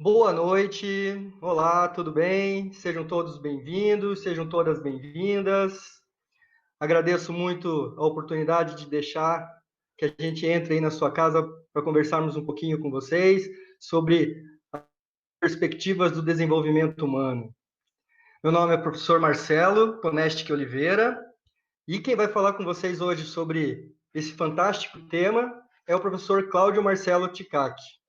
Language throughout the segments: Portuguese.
Boa noite, olá, tudo bem? Sejam todos bem-vindos, sejam todas bem-vindas. Agradeço muito a oportunidade de deixar que a gente entre aí na sua casa para conversarmos um pouquinho com vocês sobre perspectivas do desenvolvimento humano. Meu nome é professor Marcelo Poneste Oliveira e quem vai falar com vocês hoje sobre esse fantástico tema é o professor Cláudio Marcelo Ticacchi.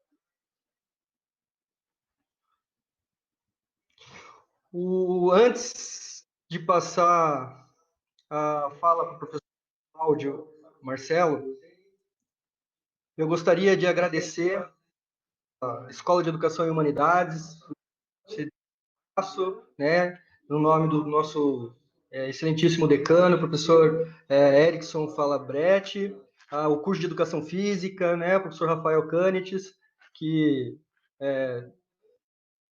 Antes de passar fala para o professor Cláudio Marcelo, eu gostaria de agradecer a Escola de Educação e Humanidades, né, no nome do nosso excelentíssimo decano, professor Erickson Falabretti, o curso de Educação Física, né, o professor Rafael Canites, que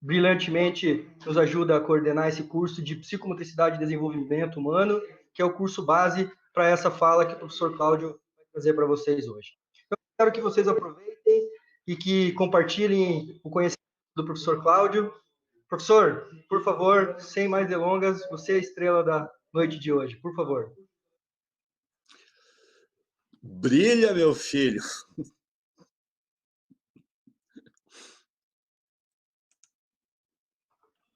brilhantemente nos ajuda a coordenar esse curso de Psicomotricidade e Desenvolvimento Humano, que é o curso base para essa fala que o professor Cláudio vai trazer para vocês hoje. Então, espero que vocês aproveitem e que compartilhem o conhecimento do professor Cláudio. Professor, por favor, sem mais delongas, você é a estrela da noite de hoje, por favor. Brilha, meu filho.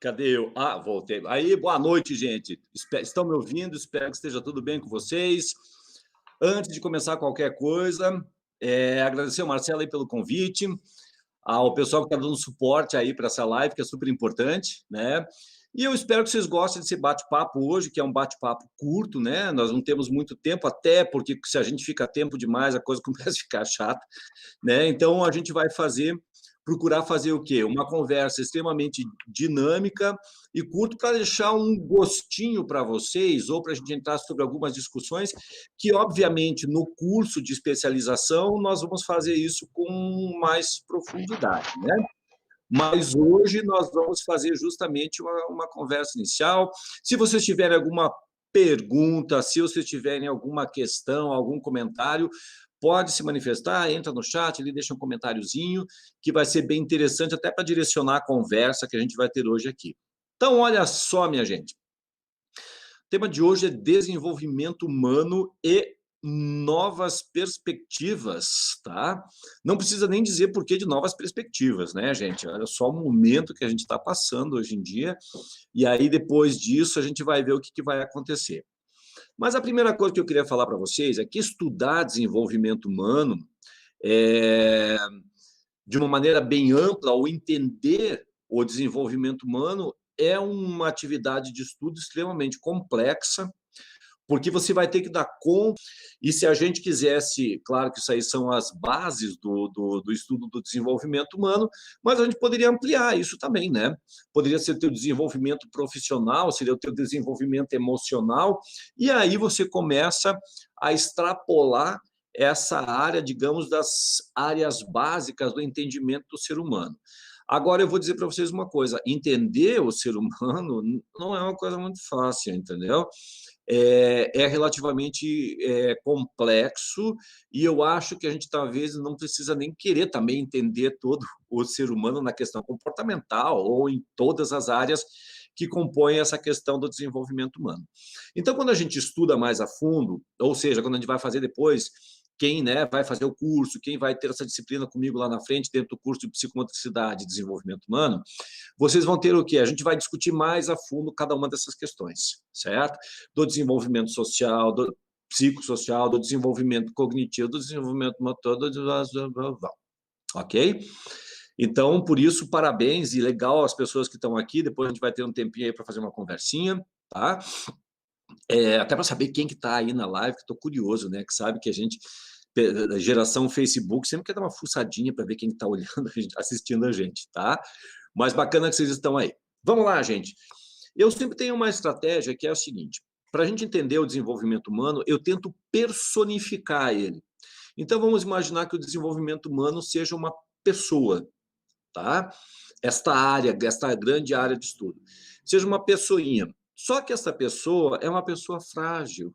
Cadê eu? Ah, voltei. Aí, boa noite, gente. Estão me ouvindo? Espero que esteja tudo bem com vocês. Antes de começar qualquer coisa, agradecer ao Marcelo aí pelo convite, ao pessoal que está dando suporte aí para essa live, que é super importante, né? E eu espero que vocês gostem desse bate-papo hoje, que é um bate-papo curto, né? Nós não temos muito tempo, até porque se a gente fica tempo demais, a coisa começa a ficar chata, né? Então, a gente vai procurar fazer o quê? Uma conversa extremamente dinâmica e curta para deixar um gostinho para vocês, ou para a gente entrar sobre algumas discussões que, obviamente, no curso de especialização, nós vamos fazer isso com mais profundidade, né? Mas hoje nós vamos fazer justamente uma conversa inicial. Se vocês tiverem alguma pergunta, se vocês tiverem alguma questão, algum comentário, pode se manifestar, entra no chat, ali deixa um comentáriozinho, que vai ser bem interessante até para direcionar a conversa que a gente vai ter hoje aqui. Então, olha só, minha gente. O tema de hoje é desenvolvimento humano e novas perspectivas, tá? Não precisa nem dizer por que de novas perspectivas, né, gente? Olha só o momento que a gente está passando hoje em dia, e aí depois disso a gente vai ver o que vai acontecer. Mas a primeira coisa que eu queria falar para vocês é que estudar desenvolvimento humano de uma maneira bem ampla, ou entender o desenvolvimento humano, é uma atividade de estudo extremamente complexa, porque você vai ter que dar conta, e se a gente quisesse, claro que isso aí são as bases do estudo do desenvolvimento humano, mas a gente poderia ampliar isso também, né? Poderia ser o teu desenvolvimento profissional, seria o teu desenvolvimento emocional, e aí você começa a extrapolar essa área, digamos, das áreas básicas do entendimento do ser humano. Agora, eu vou dizer para vocês uma coisa, entender o ser humano não é uma coisa muito fácil, entendeu? É relativamente complexo, e eu acho que a gente talvez não precisa nem querer também entender todo o ser humano na questão comportamental ou em todas as áreas que compõem essa questão do desenvolvimento humano. Então, quando a gente estuda mais a fundo, ou seja, quando a gente vai fazer depois, quem, né, vai fazer o curso, quem vai ter essa disciplina comigo lá na frente, dentro do curso de Psicomotricidade e Desenvolvimento Humano, vocês vão ter o quê? A gente vai discutir mais a fundo cada uma dessas questões, certo? Do desenvolvimento social, do psicossocial, do desenvolvimento cognitivo, do desenvolvimento motor, ok? Então, por isso, parabéns e legal as pessoas que estão aqui. Depois a gente vai ter um tempinho aí para fazer uma conversinha, tá? Até para saber quem que está aí na live, que estou curioso, né? Que sabe que a gente, geração Facebook, sempre quer dar uma fuçadinha para ver quem está olhando, assistindo a gente, tá? Mas bacana que vocês estão aí. Vamos lá, gente. Eu sempre tenho uma estratégia que é a seguinte: para a gente entender o desenvolvimento humano, eu tento personificar ele. Então, vamos imaginar que o desenvolvimento humano seja uma pessoa, tá? Esta grande área de estudo, seja uma pessoinha. Só que essa pessoa é uma pessoa frágil,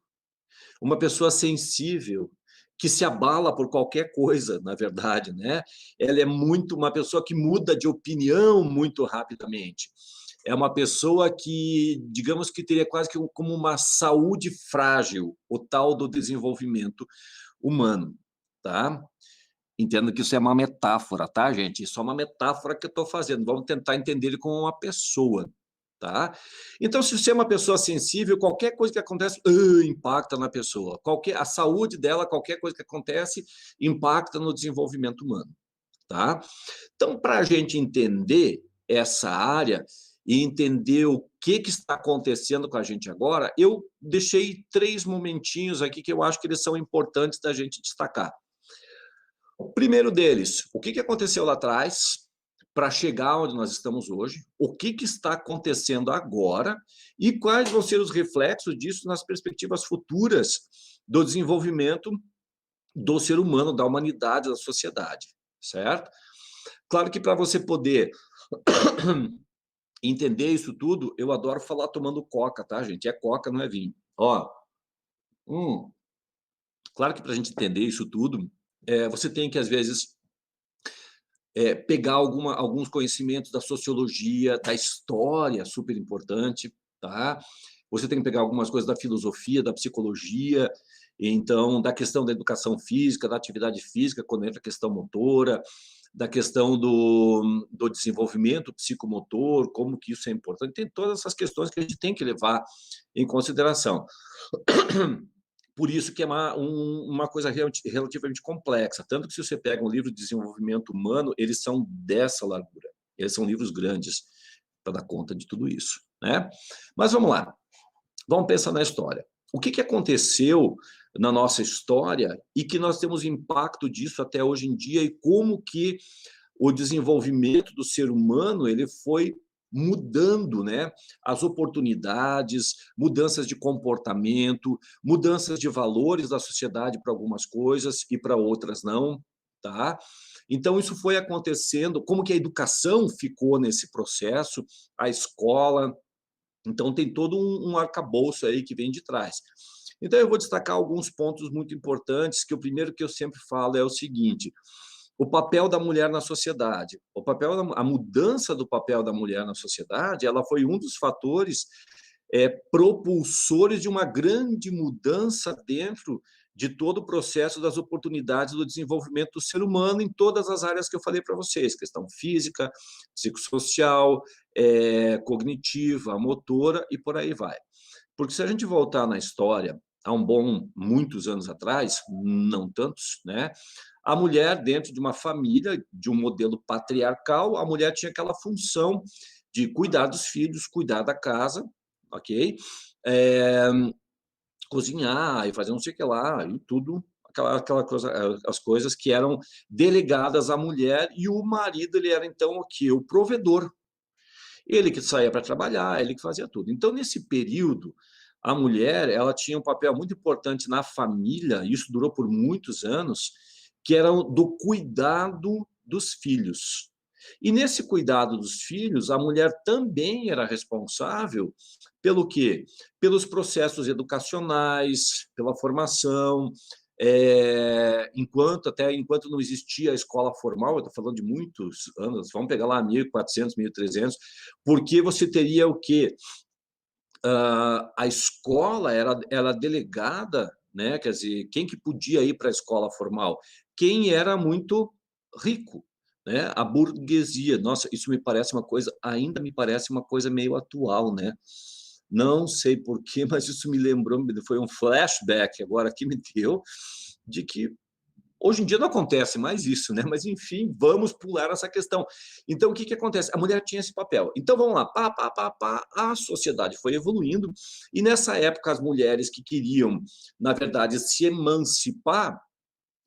uma pessoa sensível, que se abala por qualquer coisa, na verdade, né? Ela é muito uma pessoa que muda de opinião muito rapidamente. É uma pessoa que, digamos que teria quase que como uma saúde frágil, o tal do desenvolvimento humano, tá? Entendo que isso é uma metáfora, tá, gente? Isso é uma metáfora que eu estou fazendo. Vamos tentar entender ele como uma pessoa, tá? Então, se você é uma pessoa sensível, qualquer coisa que acontece impacta na pessoa. A saúde dela, qualquer coisa que acontece, impacta no desenvolvimento humano, tá? Então, para a gente entender essa área e entender o que está acontecendo com a gente agora, eu deixei 3 momentinhos aqui que eu acho que eles são importantes da gente destacar. O primeiro deles, o que aconteceu lá atrás para chegar onde nós estamos hoje, o que está acontecendo agora e quais vão ser os reflexos disso nas perspectivas futuras do desenvolvimento do ser humano, da humanidade, da sociedade, certo? Claro que para você poder entender isso tudo, eu adoro falar tomando coca, tá, gente? É coca, não é vinho. Ó, claro que para a gente entender isso tudo, você tem que, às vezes, pegar alguns conhecimentos da sociologia, da história, super importante, tá? Você tem que pegar algumas coisas da filosofia, da psicologia, então, da questão da educação física, da atividade física, quando entra a questão motora, da questão do desenvolvimento psicomotor, como que isso é importante. Tem todas essas questões que a gente tem que levar em consideração. Por isso que é uma coisa relativamente complexa. Tanto que, se você pega um livro de desenvolvimento humano, eles são dessa largura. Eles são livros grandes para dar conta de tudo isso, né? Mas vamos lá. Vamos pensar na história. O que aconteceu na nossa história e que nós temos impacto disso até hoje em dia e como que o desenvolvimento do ser humano ele foi mudando, né? As oportunidades, mudanças de comportamento, mudanças de valores da sociedade para algumas coisas e para outras não, tá? Então, isso foi acontecendo, como que a educação ficou nesse processo, a escola. Então, tem todo um arcabouço aí que vem de trás. Então, eu vou destacar alguns pontos muito importantes, que o primeiro que eu sempre falo é o seguinte: o papel da mulher na sociedade. A mudança do papel da mulher na sociedade, ela foi um dos fatores propulsores de uma grande mudança dentro de todo o processo das oportunidades do desenvolvimento do ser humano em todas as áreas que eu falei para vocês, questão física, psicossocial, cognitiva, motora e por aí vai. Porque se a gente voltar na história, há muitos anos atrás, não tantos, né? A mulher, dentro de uma família, de um modelo patriarcal, a mulher tinha aquela função de cuidar dos filhos, cuidar da casa, ok? Cozinhar e fazer não sei o que lá, e tudo, aquela coisa, as coisas que eram delegadas à mulher, e o marido, ele era, então, o quê? O provedor. Ele que saía para trabalhar, ele que fazia tudo. Então, nesse período, a mulher, ela tinha um papel muito importante na família, e isso durou por muitos anos, que era do cuidado dos filhos. E nesse cuidado dos filhos, a mulher também era responsável pelo quê? Pelos processos educacionais, pela formação, enquanto não existia a escola formal, eu estou falando de muitos anos, vamos pegar lá 1400, 1300, porque você teria o quê? A escola era delegada, né? Quer dizer, quem que podia ir para a escola formal? Quem era muito rico, né? A burguesia. Nossa, isso ainda me parece uma coisa meio atual, né? Não sei por quê, mas isso me lembrou, foi um flashback agora que me deu, de que hoje em dia não acontece mais isso, né? Mas, enfim, vamos pular essa questão. Então, o que acontece? A mulher tinha esse papel. Então, vamos lá, a sociedade foi evoluindo, e nessa época as mulheres que queriam, na verdade, se emancipar,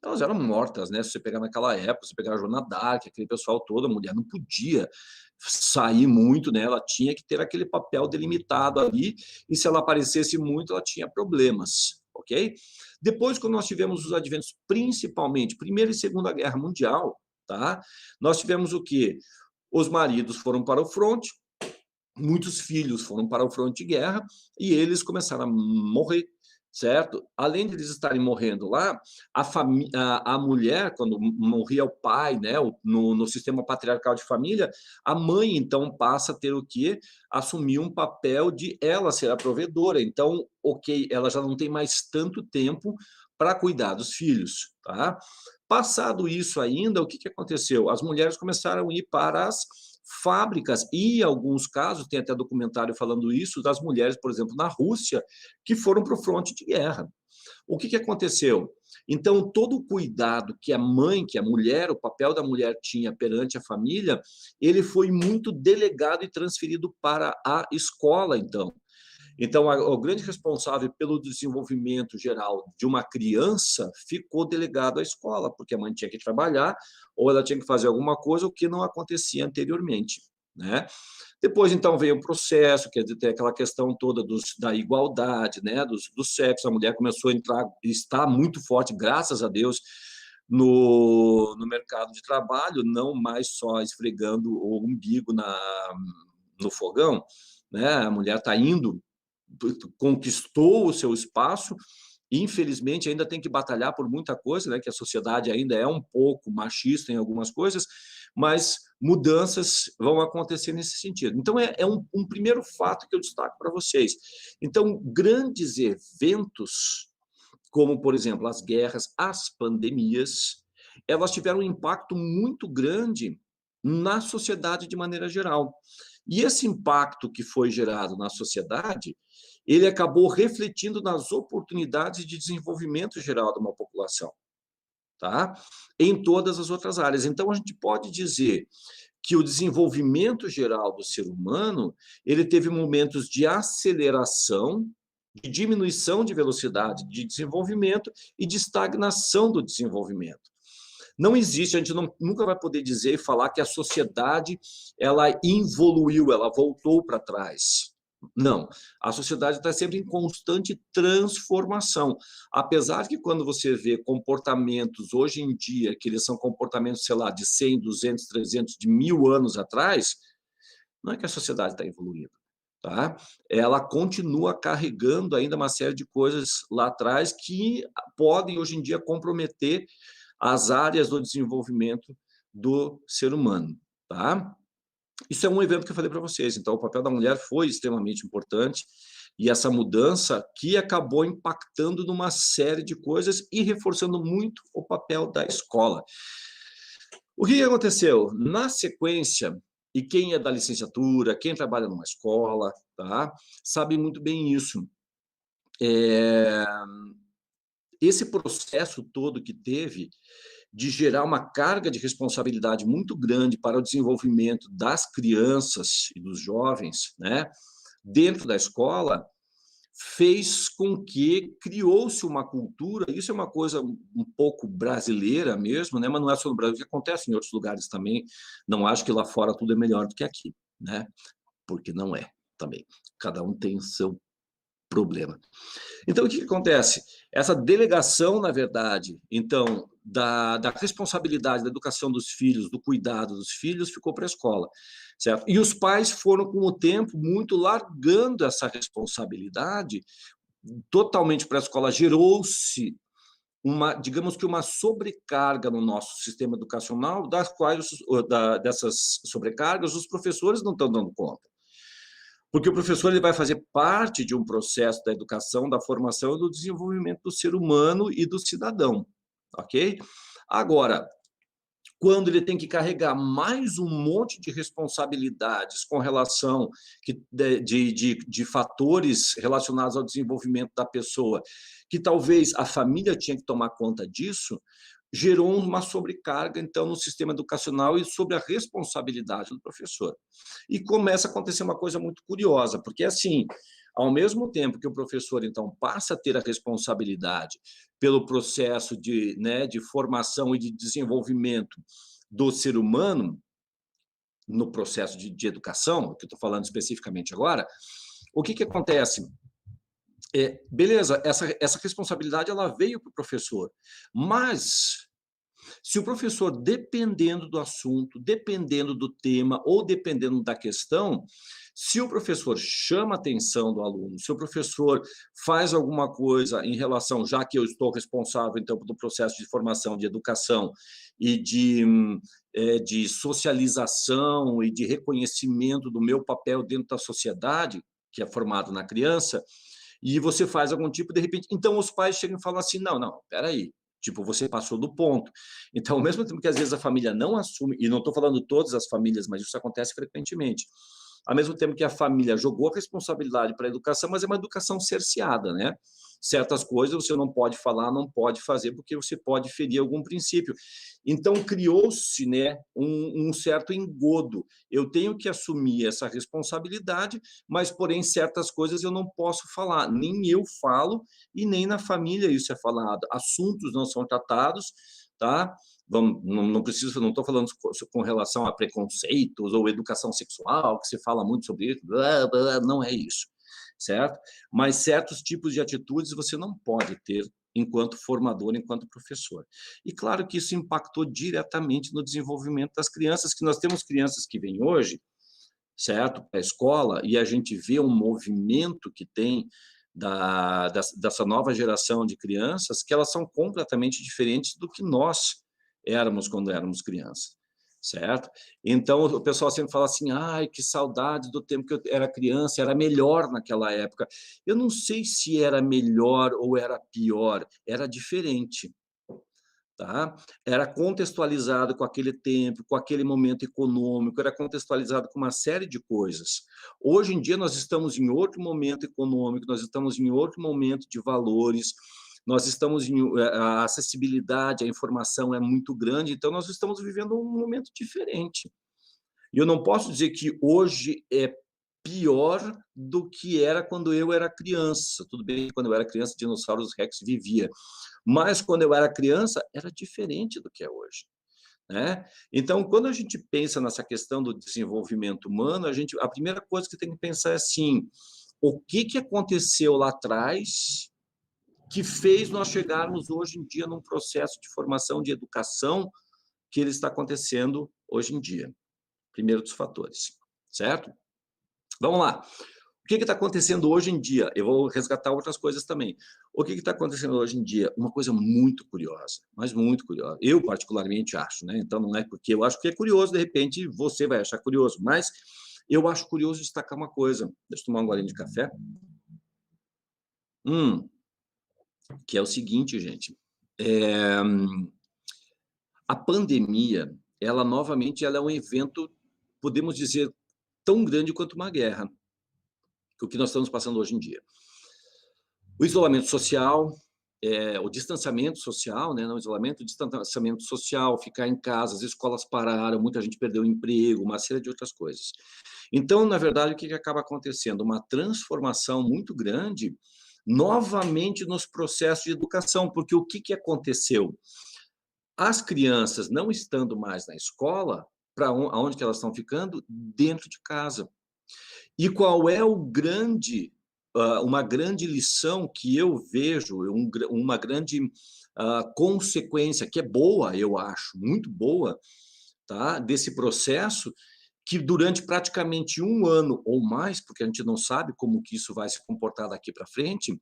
elas eram mortas, né? Se você pegar naquela época, se pegar a Joana d'Arc, aquele pessoal todo, a mulher não podia sair muito, né? Ela tinha que ter aquele papel delimitado ali, e se ela aparecesse muito, ela tinha problemas, ok? Depois, quando nós tivemos os adventos, principalmente Primeira e Segunda Guerra Mundial, tá? Nós tivemos o quê? Os maridos foram para o fronte, muitos filhos foram para o fronte de guerra, e eles começaram a morrer, certo? Além de eles estarem morrendo lá, a mulher, quando morria o pai, né, no sistema patriarcal de família, a mãe, então, passa a ter o quê? Assumir um papel de ela ser a provedora. Então, ok, ela já não tem mais tanto tempo para cuidar dos filhos, tá? Passado isso ainda, o que aconteceu? As mulheres começaram a ir para as fábricas, e em alguns casos, tem até documentário falando isso, das mulheres, por exemplo, na Rússia, que foram para o fronte de guerra. O que aconteceu? Então, todo o cuidado que a mãe, que a mulher, o papel da mulher tinha perante a família, ele foi muito delegado e transferido para a escola, então. Então, o grande responsável pelo desenvolvimento geral de uma criança ficou delegado à escola, porque a mãe tinha que trabalhar ou ela tinha que fazer alguma coisa, o que não acontecia anteriormente, né? Depois, então, veio o processo, quer dizer, tem aquela questão toda da igualdade, né, do sexo. A mulher começou a entrar, está muito forte, graças a Deus, no mercado de trabalho, não mais só esfregando o umbigo no fogão, né? A mulher está indo, conquistou o seu espaço. Infelizmente, ainda tem que batalhar por muita coisa, né? Que a sociedade ainda é um pouco machista em algumas coisas, mas mudanças vão acontecer nesse sentido. Então, é um primeiro fato que eu destaco para vocês. Então, grandes eventos, como, por exemplo, as guerras, as pandemias, elas tiveram um impacto muito grande na sociedade de maneira geral. E esse impacto que foi gerado na sociedade, ele acabou refletindo nas oportunidades de desenvolvimento geral de uma população, tá? Em todas as outras áreas. Então, a gente pode dizer que o desenvolvimento geral do ser humano, ele teve momentos de aceleração, de diminuição de velocidade de desenvolvimento e de estagnação do desenvolvimento. Não existe, a gente nunca vai poder dizer e falar que a sociedade ela evoluiu, ela voltou para trás. Não, a sociedade está sempre em constante transformação. Apesar que quando você vê comportamentos hoje em dia, que eles são comportamentos, sei lá, de 100, 200, 300, de 1000 anos atrás, não é que a sociedade está evoluindo, tá? Ela continua carregando ainda uma série de coisas lá atrás que podem, hoje em dia, comprometer as áreas do desenvolvimento do ser humano, tá? Isso é um evento que eu falei para vocês. Então, o papel da mulher foi extremamente importante e essa mudança que acabou impactando numa série de coisas e reforçando muito o papel da escola. O que aconteceu? Na sequência, e quem é da licenciatura, quem trabalha numa escola, tá, sabe muito bem isso. Esse processo todo que teve de gerar uma carga de responsabilidade muito grande para o desenvolvimento das crianças e dos jovens, né, dentro da escola, fez com que criou-se uma cultura, isso é uma coisa um pouco brasileira mesmo, né, mas não é só no Brasil, que acontece em outros lugares também, não acho que lá fora tudo é melhor do que aqui, né, porque não é também, cada um tem o seu problema. Então, o que acontece? Essa delegação, na verdade, então, da responsabilidade da educação dos filhos, do cuidado dos filhos, ficou para a escola, certo? E os pais foram, com o tempo, muito largando essa responsabilidade totalmente para a escola. Gerou-se digamos que uma sobrecarga no nosso sistema educacional, dessas sobrecargas os professores não estão dando conta. Porque o professor ele vai fazer parte de um processo da educação, da formação e do desenvolvimento do ser humano e do cidadão, ok? Agora, quando ele tem que carregar mais um monte de responsabilidades com relação de fatores relacionados ao desenvolvimento da pessoa, que talvez a família tinha que tomar conta disso, gerou uma sobrecarga, então, no sistema educacional e sobre a responsabilidade do professor. E começa a acontecer uma coisa muito curiosa, porque, assim, ao mesmo tempo que o professor, então, passa a ter a responsabilidade pelo processo de formação e de desenvolvimento do ser humano, no processo de educação, que eu estou falando especificamente agora, o que acontece? Beleza, essa responsabilidade ela veio para o professor, mas Se o professor, dependendo do assunto, dependendo do tema ou dependendo da questão, se o professor chama a atenção do aluno, se o professor faz alguma coisa em relação, já que eu estou responsável, então, pelo processo de formação, de educação e de socialização e de reconhecimento do meu papel dentro da sociedade, que é formado na criança, e você faz algum tipo, de repente, então os pais chegam e falam assim, não, não, peraí, tipo, você passou do ponto. Então, ao mesmo tempo que às vezes a família não assume, e não estou falando todas as famílias, mas isso acontece frequentemente, ao mesmo tempo que a família jogou a responsabilidade para a educação, mas é uma educação cerceada, né? Certas coisas você não pode falar, não pode fazer, porque você pode ferir algum princípio. Então, criou-se, né, um certo engodo. Eu tenho que assumir essa responsabilidade, mas, porém, certas coisas eu não posso falar. Nem eu falo e nem na família isso é falado. Assuntos não são tratados, tá? Vamos, não preciso, não estou falando com relação a preconceitos ou educação sexual, que se fala muito sobre isso, blá, blá, não é isso, certo? Mas certos tipos de atitudes você não pode ter enquanto formador, enquanto professor. E claro que isso impactou diretamente no desenvolvimento das crianças, que nós temos crianças que vêm hoje, certo, para a escola, e a gente vê um movimento que tem dessa nova geração de crianças, que elas são completamente diferentes do que nós éramos quando éramos crianças, certo? Então, o pessoal sempre fala assim, ai, que saudade do tempo que eu era criança, era melhor naquela época. Eu não sei se era melhor ou era pior, era diferente. Tá? Era contextualizado com aquele tempo, com aquele momento econômico, era contextualizado com uma série de coisas. Hoje em dia nós estamos em outro momento econômico, nós estamos em outro momento de valores, nós estamos em a acessibilidade, a informação é muito grande, então nós estamos vivendo um momento diferente. E eu não posso dizer que hoje é pior do que era quando eu era criança. Tudo bem, quando eu era criança, dinossauros Rex vivia. Mas quando eu era criança, era diferente do que é hoje, né? Então, quando a gente pensa nessa questão do desenvolvimento humano, a primeira coisa que tem que pensar é assim, o que aconteceu lá atrás que fez nós chegarmos hoje em dia num processo de formação, de educação, que ele está acontecendo hoje em dia. Primeiro dos fatores, certo? Vamos lá. O que está acontecendo hoje em dia? Eu vou resgatar outras coisas também. O que está acontecendo hoje em dia? Uma coisa muito curiosa, mas muito curiosa. Eu, particularmente, acho, né? Então, não é porque eu acho que é curioso, de repente, você vai achar curioso, mas eu acho curioso destacar uma coisa. Deixa eu tomar um golinho de café. Que é o seguinte, gente. A pandemia, ela, novamente, ela é um evento, podemos dizer, tão grande quanto uma guerra, que o que nós estamos passando hoje em dia. O isolamento social, o distanciamento social, né? Não isolamento, o distanciamento social, ficar em casa, as escolas pararam, muita gente perdeu o emprego, uma série de outras coisas. Então, na verdade, o que acaba acontecendo? Uma transformação muito grande, novamente, nos processos de educação, porque o que aconteceu? As crianças não estando mais na escola, para onde que elas estão ficando? Dentro de casa. E qual é uma grande lição que eu vejo, uma grande consequência, que é boa, eu acho, muito boa, tá? Desse processo, que durante praticamente um ano ou mais, porque a gente não sabe como que isso vai se comportar daqui para frente,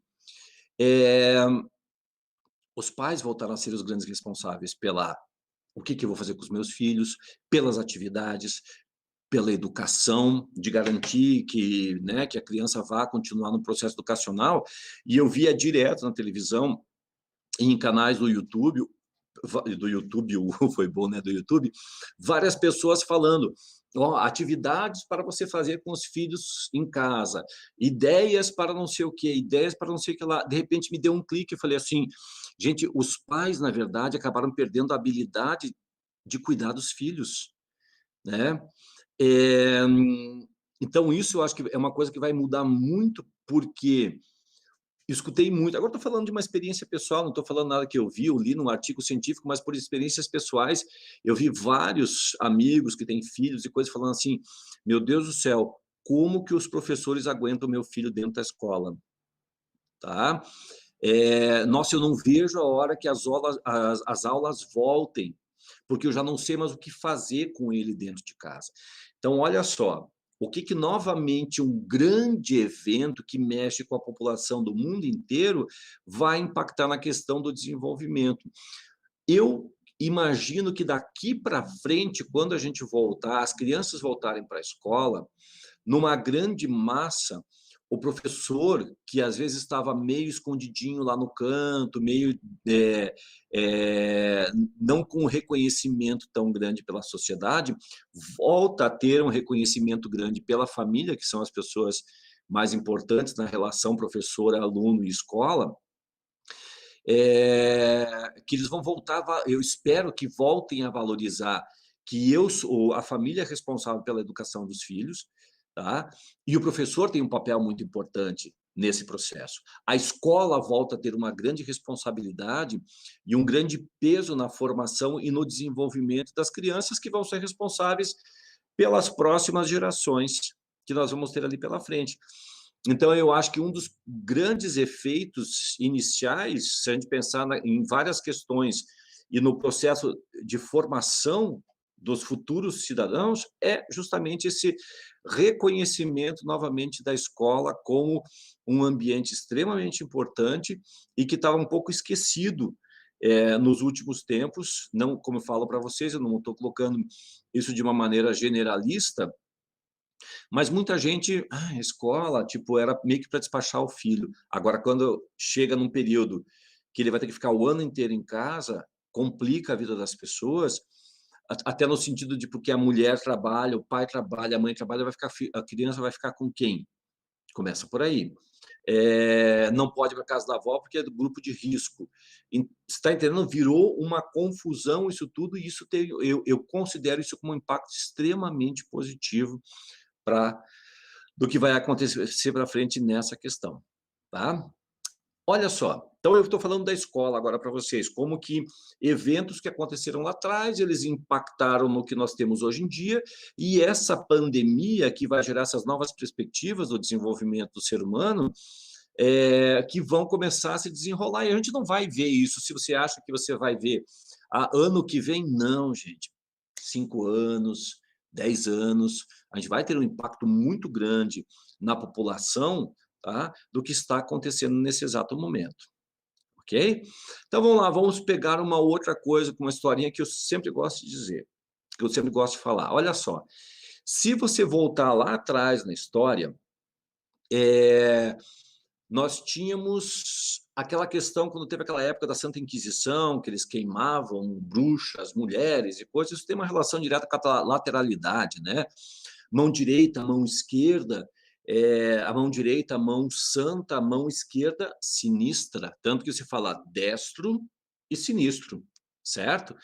os pais voltaram a ser os grandes responsáveis pela o que eu vou fazer com os meus filhos, pelas atividades, pela educação, de garantir que, né, que a criança vá continuar no processo educacional. E eu via direto na televisão, em canais do YouTube, foi bom, né, do YouTube, várias pessoas falando, atividades para você fazer com os filhos em casa, ideias para não sei o quê, ideias para não sei o que lá. De repente me deu um clique e falei assim, gente, os pais, na verdade, acabaram perdendo a habilidade de cuidar dos filhos, né? É, então, isso eu acho que é uma coisa que vai mudar muito, porque escutei muito. Agora estou falando de uma experiência pessoal, não estou falando nada que eu vi, eu li num artigo científico, mas por experiências pessoais, eu vi vários amigos que têm filhos e coisas falando assim: meu Deus do céu, como que os professores aguentam meu filho dentro da escola? Tá? Nossa, eu não vejo a hora que as aulas voltem, porque eu já não sei mais o que fazer com ele dentro de casa. Então, olha só, o que novamente um grande evento que mexe com a população do mundo inteiro vai impactar na questão do desenvolvimento. Eu imagino que daqui para frente, quando a gente voltar, as crianças voltarem para a escola, numa grande massa, o professor, que às vezes estava meio escondidinho lá no canto, meio não com um reconhecimento tão grande pela sociedade, volta a ter um reconhecimento grande pela família, que são as pessoas mais importantes na relação professor, aluno e escola, que eles vão voltar, eu espero que voltem a valorizar que eu sou a família responsável pela educação dos filhos, tá? E o professor tem um papel muito importante nesse processo. A escola volta a ter uma grande responsabilidade e um grande peso na formação e no desenvolvimento das crianças que vão ser responsáveis pelas próximas gerações que nós vamos ter ali pela frente. Então, eu acho que um dos grandes efeitos iniciais, se a gente pensar em várias questões e no processo de formação dos futuros cidadãos, é justamente esse reconhecimento novamente da escola como um ambiente extremamente importante e que estava um pouco esquecido nos últimos tempos. Não, como eu falo para vocês, eu não estou colocando isso de uma maneira generalista, mas muita gente, escola, tipo, era meio que para despachar o filho. Agora, quando chega num período que ele vai ter que ficar o ano inteiro em casa, complica a vida das pessoas, até no sentido de porque a mulher trabalha, o pai trabalha, a mãe trabalha, a criança vai ficar com quem? Começa por aí. Não pode ir para casa da avó porque é do grupo de risco. Você está entendendo? Virou uma confusão isso tudo, e isso eu considero isso como um impacto extremamente positivo do que vai acontecer para frente nessa questão, tá? Olha só, então eu estou falando da escola agora para vocês, como que eventos que aconteceram lá atrás, eles impactaram no que nós temos hoje em dia, e essa pandemia que vai gerar essas novas perspectivas do desenvolvimento do ser humano, que vão começar a se desenrolar, e a gente não vai ver isso, se você acha que você vai ver ano que vem, não, gente, 5 anos, 10 anos, a gente vai ter um impacto muito grande na população, tá, do que está acontecendo nesse exato momento, ok? Então, vamos lá, vamos pegar uma outra coisa, com uma historinha que eu sempre gosto de dizer, que eu sempre gosto de falar. Olha só, se você voltar lá atrás na história, nós tínhamos aquela questão, quando teve aquela época da Santa Inquisição, que eles queimavam bruxas, mulheres e coisas, isso tem uma relação direta com a lateralidade, né? Mão direita, mão esquerda, a mão direita, mão santa, a mão esquerda, sinistra. Tanto que se fala destro e sinistro, certo?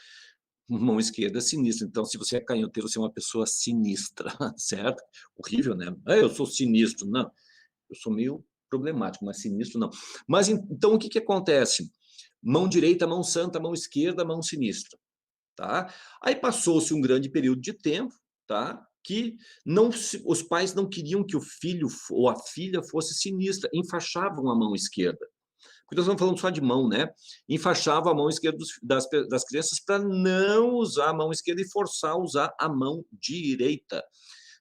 Mão esquerda sinistra. Então, se você é canhoteiro, você é uma pessoa sinistra, certo? Horrível, né? Eu sou sinistro. Não, eu sou meio problemático, mas sinistro não. Mas então o que acontece? Mão direita, mão santa, mão esquerda, mão sinistra, tá? Aí passou-se um grande período de tempo, tá? Que os pais não queriam que o filho ou a filha fosse sinistra, enfaixavam a mão esquerda. Porque nós estamos falando só de mão, né? Enfaixavam a mão esquerda das crianças para não usar a mão esquerda e forçar a usar a mão direita.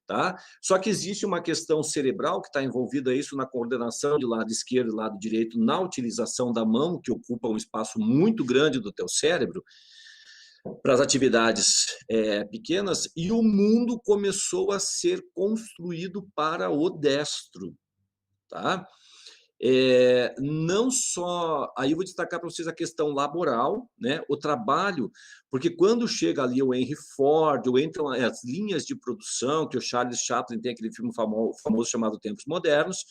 Tá? Só que existe uma questão cerebral que está envolvida isso na coordenação de lado esquerdo e lado direito, na utilização da mão, que ocupa um espaço muito grande do teu cérebro, para as atividades pequenas, e o mundo começou a ser construído para o destro. Tá? Não só, aí eu vou destacar para vocês a questão laboral, né, o trabalho, porque quando chega ali o Henry Ford, ou entram as linhas de produção, que o Charles Chaplin tem aquele filme famoso chamado Tempos Modernos,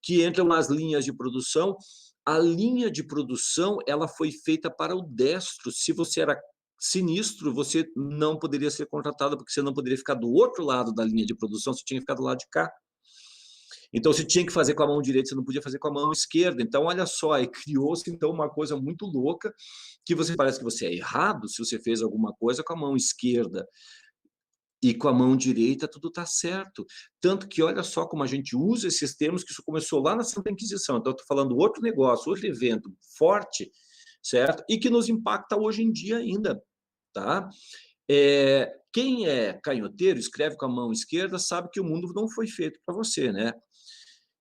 que entram as linhas de produção, a linha de produção ela foi feita para o destro. Se você era sinistro, você não poderia ser contratado, porque você não poderia ficar do outro lado da linha de produção, você tinha que ficar do lado de cá. Então, você tinha que fazer com a mão direita, você não podia fazer com a mão esquerda. Então, olha só, aí criou-se então uma coisa muito louca, que você parece que você é errado se você fez alguma coisa com a mão esquerda. E com a mão direita tudo está certo. Tanto que olha só como a gente usa esses termos, que isso começou lá na Santa Inquisição. Então, eu estou falando outro negócio, outro evento forte, certo? E que nos impacta hoje em dia ainda, tá? Quem é canhoteiro, escreve com a mão esquerda, sabe que o mundo não foi feito para você, né?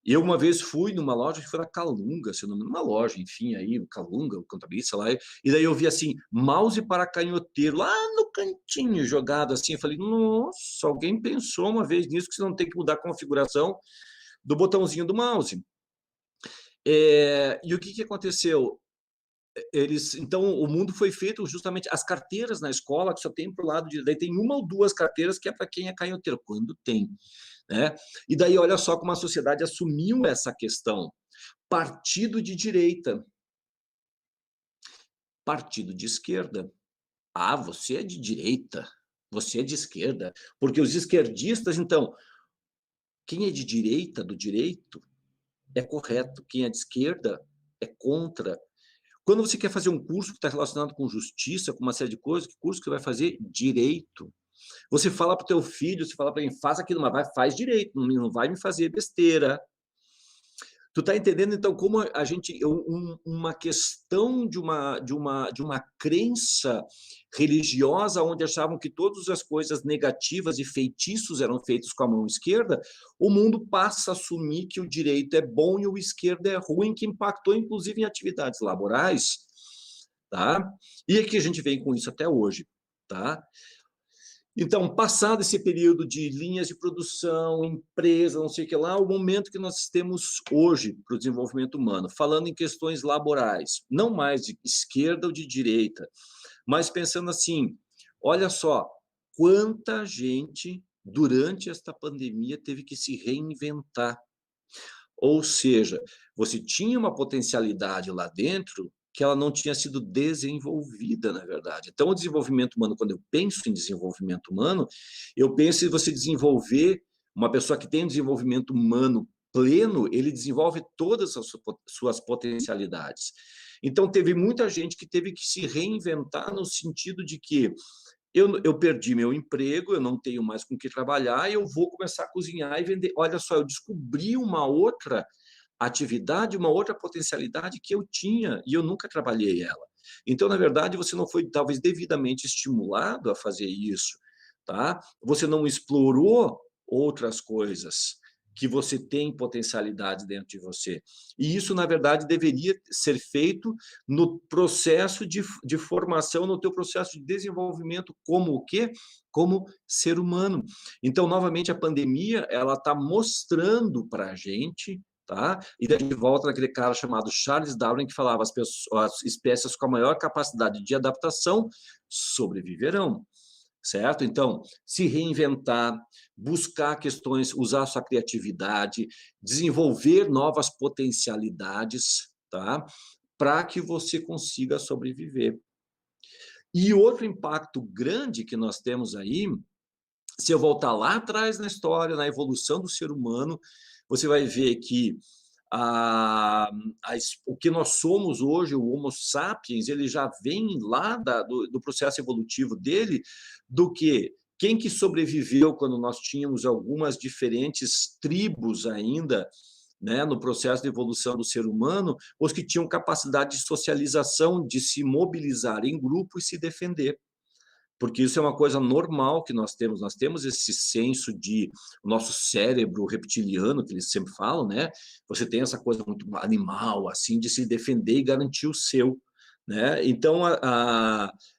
Eu uma vez fui numa loja que foi na Calunga, se eu não me engano, numa loja, enfim, aí, Calunga, o contabilista lá, e daí eu vi assim, mouse para canhoteiro, lá no cantinho jogado assim, eu falei, nossa, alguém pensou uma vez nisso, que você não tem que mudar a configuração do botãozinho do mouse. E o que aconteceu? Então, o mundo foi feito justamente, as carteiras na escola, que só tem para o lado de, daí tem uma ou duas carteiras que é para quem é canhoteiro, quando tem, né? E daí, olha só como a sociedade assumiu essa questão. Partido de direita, partido de esquerda. Ah, você é de direita, você é de esquerda, porque os esquerdistas, então, quem é de direita, do direito, é correto, quem é de esquerda é contra. Quando você quer fazer um curso que está relacionado com justiça, com uma série de coisas, que curso que você vai fazer? Direito. Você fala para o teu filho, você fala para ele, faz aquilo, mas faz direito, não vai me fazer besteira. Tu tá entendendo, então, como a gente... uma questão de uma crença religiosa, onde achavam que todas as coisas negativas e feitiços eram feitos com a mão esquerda, o mundo passa a assumir que o direito é bom e o esquerdo é ruim, que impactou, inclusive, em atividades laborais, tá? E aqui a gente vem com isso até hoje, tá? Então, passado esse período de linhas de produção, empresa, não sei o que lá, o momento que nós temos hoje para o desenvolvimento humano, falando em questões laborais, não mais de esquerda ou de direita, mas pensando assim, olha só, quanta gente durante esta pandemia teve que se reinventar. Ou seja, você tinha uma potencialidade lá dentro que ela não tinha sido desenvolvida, na verdade. Então, o desenvolvimento humano, quando eu penso em desenvolvimento humano, eu penso em você desenvolver uma pessoa que tem um desenvolvimento humano pleno, ele desenvolve todas as suas potencialidades. Então, teve muita gente que teve que se reinventar no sentido de que eu perdi meu emprego, eu não tenho mais com que trabalhar, e eu vou começar a cozinhar e vender. Olha só, eu descobri uma outra atividade, uma outra potencialidade que eu tinha e eu nunca trabalhei ela. Então, na verdade, você não foi talvez devidamente estimulado a fazer isso, tá? Você não explorou outras coisas que você tem potencialidade dentro de você. E isso, na verdade, deveria ser feito no processo de formação, no teu processo de desenvolvimento como o quê? Como ser humano. Então, novamente, a pandemia, ela está mostrando para a gente, tá? E daí a gente volta naquele cara chamado Charles Darwin, que falava as espécies com a maior capacidade de adaptação sobreviverão, certo? Então, se reinventar, buscar questões, usar sua criatividade, desenvolver novas potencialidades, tá? Para que você consiga sobreviver. E outro impacto grande que nós temos aí, se eu voltar lá atrás na história, na evolução do ser humano, você vai ver que o que nós somos hoje, o Homo sapiens, ele já vem lá do processo evolutivo dele, do que quem que sobreviveu quando nós tínhamos algumas diferentes tribos ainda, né, no processo de evolução do ser humano, os que tinham capacidade de socialização, de se mobilizar em grupo e se defender. Porque isso é uma coisa normal que nós temos esse senso de, o nosso cérebro reptiliano, que eles sempre falam, né? Você tem essa coisa muito animal, assim, de se defender e garantir o seu, né? Então,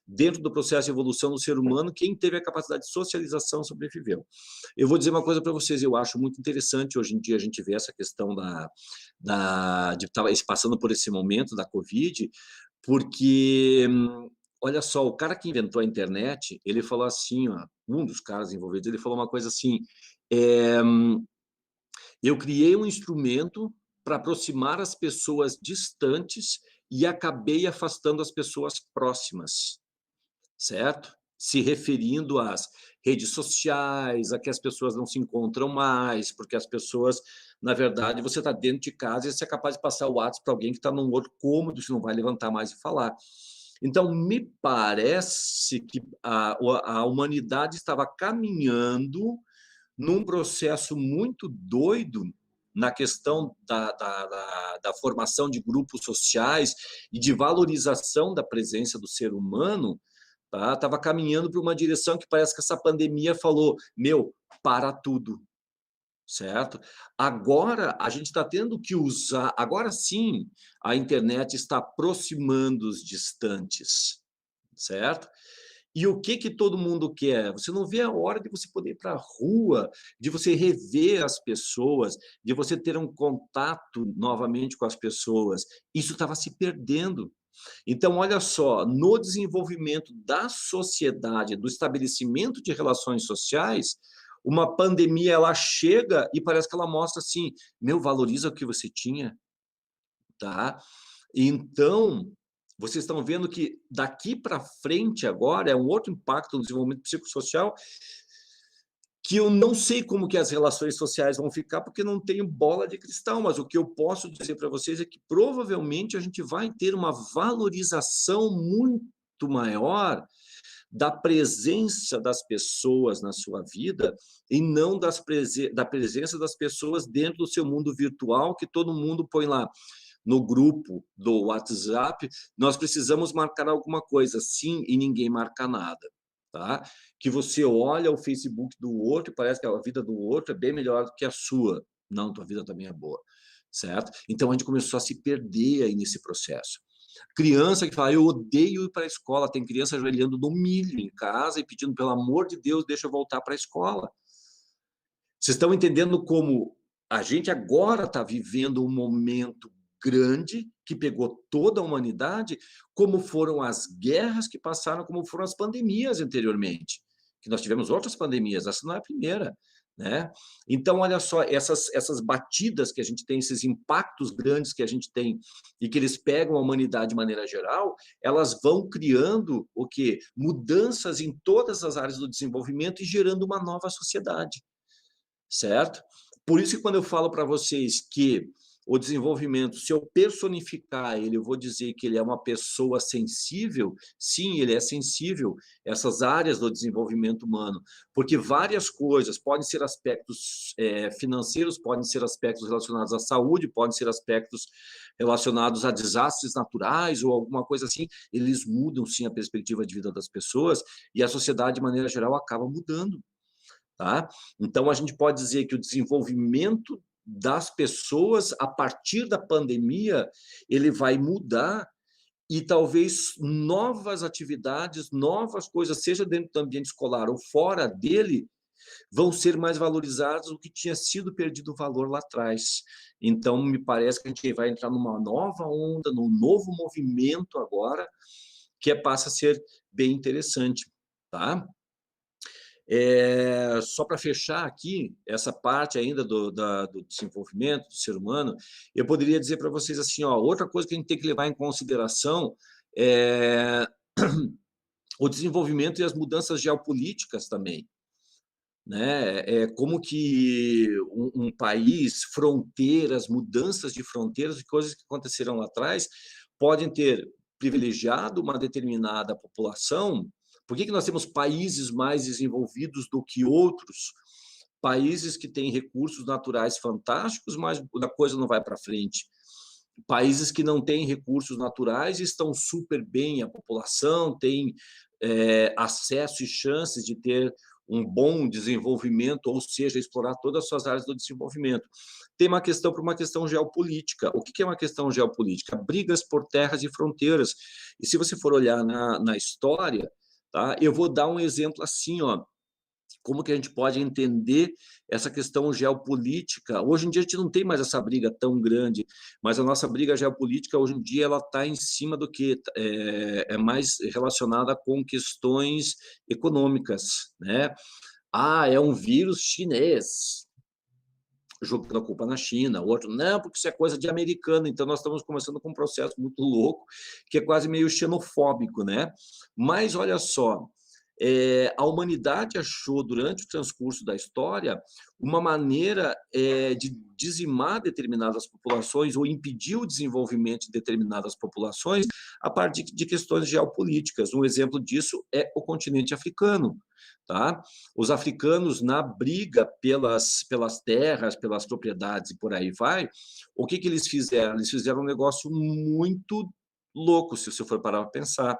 dentro do processo de evolução do ser humano, quem teve a capacidade de socialização sobreviveu. Eu vou dizer uma coisa para vocês, eu acho muito interessante hoje em dia a gente ver essa questão de estar passando por esse momento da Covid, porque olha só, o cara que inventou a internet, ele falou assim, ó, um dos caras envolvidos, ele falou uma coisa assim, eu criei um instrumento para aproximar as pessoas distantes e acabei afastando as pessoas próximas, certo? Se referindo às redes sociais, a que as pessoas não se encontram mais, porque as pessoas, na verdade, você está dentro de casa e você é capaz de passar o WhatsApp para alguém que está num outro cômodo, você não vai levantar mais e falar. Então, me parece que a humanidade estava caminhando num processo muito doido na questão da formação de grupos sociais e de valorização da presença do ser humano, tá? Estava caminhando para uma direção que parece que essa pandemia falou, meu, para tudo, certo? Agora a gente está tendo que usar, agora sim, a internet está aproximando os distantes, certo? E o que todo mundo quer? Você não vê a hora de você poder ir para a rua, de você rever as pessoas, de você ter um contato novamente com as pessoas. Isso estava se perdendo. Então, olha só, no desenvolvimento da sociedade, do estabelecimento de relações sociais, uma pandemia ela chega e parece que ela mostra assim, meu, valoriza o que você tinha, tá? Então, vocês estão vendo que daqui para frente agora é um outro impacto no desenvolvimento psicossocial que eu não sei como que as relações sociais vão ficar, porque não tenho bola de cristal, mas o que eu posso dizer para vocês é que provavelmente a gente vai ter uma valorização muito maior da presença das pessoas na sua vida e não da presença das pessoas dentro do seu mundo virtual, que todo mundo põe lá no grupo do WhatsApp, nós precisamos marcar alguma coisa, sim, e ninguém marca nada, tá? Que você olha o Facebook do outro e parece que a vida do outro é bem melhor do que a sua. Não, tua vida também é boa, certo? Então a gente começou a se perder aí nesse processo. Criança que fala, eu odeio ir para a escola, tem criança ajoelhando no milho em casa e pedindo, pelo amor de Deus, deixa eu voltar para a escola. Vocês estão entendendo como a gente agora está vivendo um momento grande que pegou toda a humanidade, como foram as guerras que passaram, como foram as pandemias anteriormente, que nós tivemos outras pandemias, essa não é a primeira, né? Então, olha só, essas batidas que a gente tem, esses impactos grandes que a gente tem e que eles pegam a humanidade de maneira geral, elas vão criando o quê? Mudanças em todas as áreas do desenvolvimento e gerando uma nova sociedade, certo? Por isso que quando eu falo para vocês que o desenvolvimento, se eu personificar ele, eu vou dizer que ele é uma pessoa sensível, sim, ele é sensível, essas áreas do desenvolvimento humano, porque várias coisas, podem ser aspectos financeiros, podem ser aspectos relacionados à saúde, podem ser aspectos relacionados a desastres naturais ou alguma coisa assim, eles mudam sim a perspectiva de vida das pessoas e a sociedade, de maneira geral, acaba mudando. Tá? Então, a gente pode dizer que o desenvolvimento das pessoas, a partir da pandemia, ele vai mudar e talvez novas atividades, novas coisas, seja dentro do ambiente escolar ou fora dele, vão ser mais valorizadas do que tinha sido perdido o valor lá atrás. Então, me parece que a gente vai entrar numa nova onda, num novo movimento agora, que passa a ser bem interessante, tá? Só para fechar aqui essa parte ainda do desenvolvimento do ser humano, eu poderia dizer para vocês assim, ó, outra coisa que a gente tem que levar em consideração é o desenvolvimento e as mudanças geopolíticas também, né? Como que um país, fronteiras, mudanças de fronteiras, coisas que aconteceram lá atrás, podem ter privilegiado uma determinada população. Por que nós temos países mais desenvolvidos do que outros? Países que têm recursos naturais fantásticos, mas a coisa não vai para frente. Países que não têm recursos naturais estão super bem, a população tem acesso e chances de ter um bom desenvolvimento, ou seja, explorar todas as suas áreas do desenvolvimento. Tem uma questão para uma questão geopolítica. O que é uma questão geopolítica? Brigas por terras e fronteiras. E se você for olhar na história, tá? Eu vou dar um exemplo assim, ó, como que a gente pode entender essa questão geopolítica. Hoje em dia a gente não tem mais essa briga tão grande, mas a nossa briga geopolítica hoje em dia ela está em cima do que é mais relacionada com questões econômicas, né? Ah, é um vírus chinês, jogando a culpa na China, o outro, não, porque isso é coisa de americano, então nós estamos começando com um processo muito louco, que é quase meio xenofóbico, né? Mas olha só, a humanidade achou, durante o transcurso da história, uma maneira de dizimar determinadas populações ou impedir o desenvolvimento de determinadas populações a partir de questões geopolíticas. Um exemplo disso é o continente africano. Tá? Os africanos, na briga pelas terras, pelas propriedades e por aí vai, o que eles fizeram? Eles fizeram um negócio muito louco, se você for parar para pensar.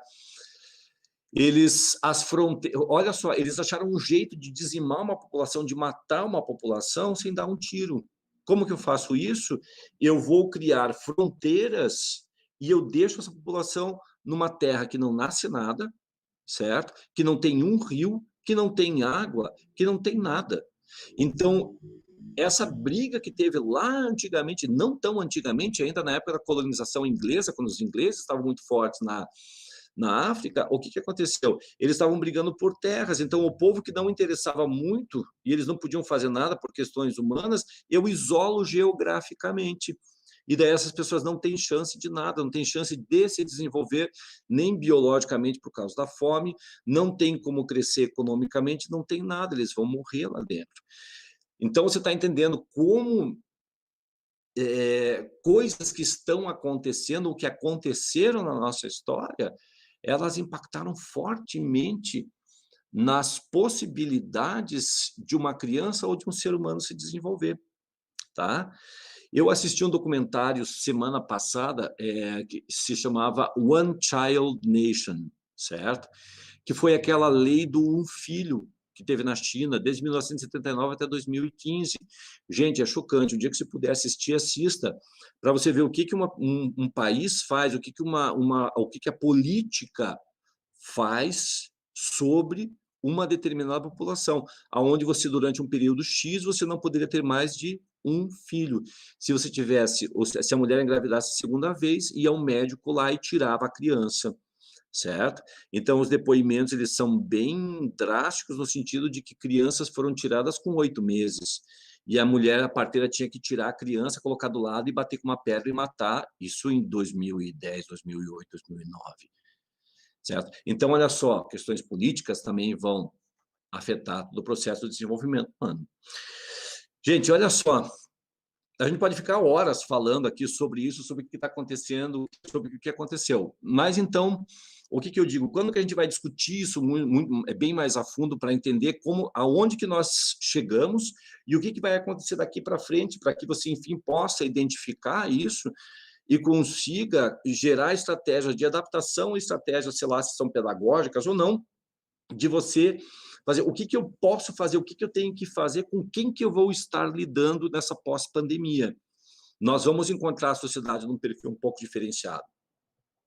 Olha só, eles acharam um jeito de dizimar uma população, de matar uma população sem dar um tiro. Como que eu faço isso? Eu vou criar fronteiras e eu deixo essa população numa terra que não nasce nada, certo? Que não tem um rio, que não tem água, que não tem nada. Então, essa briga que teve lá antigamente, não tão antigamente, ainda na época da colonização inglesa, quando os ingleses estavam muito fortes na África, o que aconteceu? Eles estavam brigando por terras, então o povo que não interessava muito, e eles não podiam fazer nada por questões humanas, eu isolo geograficamente. E daí essas pessoas não têm chance de nada, não têm chance de se desenvolver nem biologicamente por causa da fome, não tem como crescer economicamente, não tem nada, eles vão morrer lá dentro. Então você está entendendo como coisas que estão acontecendo, ou que aconteceram na nossa história, elas impactaram fortemente nas possibilidades de uma criança ou de um ser humano se desenvolver, tá? Eu assisti um documentário semana passada que se chamava One Child Nation, certo? Que foi aquela lei do um filho que teve na China desde 1979 até 2015. Gente, é chocante. Um dia que você puder assistir, assista, para você ver o que um país faz, o que a política faz sobre uma determinada população, aonde você, durante um período X, você não poderia ter mais de um filho. Se você tivesse, se a mulher engravidasse a segunda vez, ia um médico lá e tirava a criança, certo? Então, os depoimentos, eles são bem drásticos no sentido de que crianças foram tiradas com 8 meses, e a mulher, a parteira, tinha que tirar a criança, colocar do lado e bater com uma pedra e matar, isso em 2010, 2008, 2009. Certo? Então, olha só, questões políticas também vão afetar todo o processo de desenvolvimento humano. Gente, olha só, a gente pode ficar horas falando aqui sobre isso, sobre o que está acontecendo, sobre o que aconteceu. Mas, então, o que eu digo? Quando que a gente vai discutir isso bem mais a fundo para entender aonde que nós chegamos e o que vai acontecer daqui para frente, para que você, enfim, possa identificar isso e consiga gerar estratégias de adaptação, estratégias, sei lá, se são pedagógicas ou não, de você fazer o que eu posso fazer, o que eu tenho que fazer, com quem que eu vou estar lidando nessa pós-pandemia. Nós vamos encontrar a sociedade num perfil um pouco diferenciado.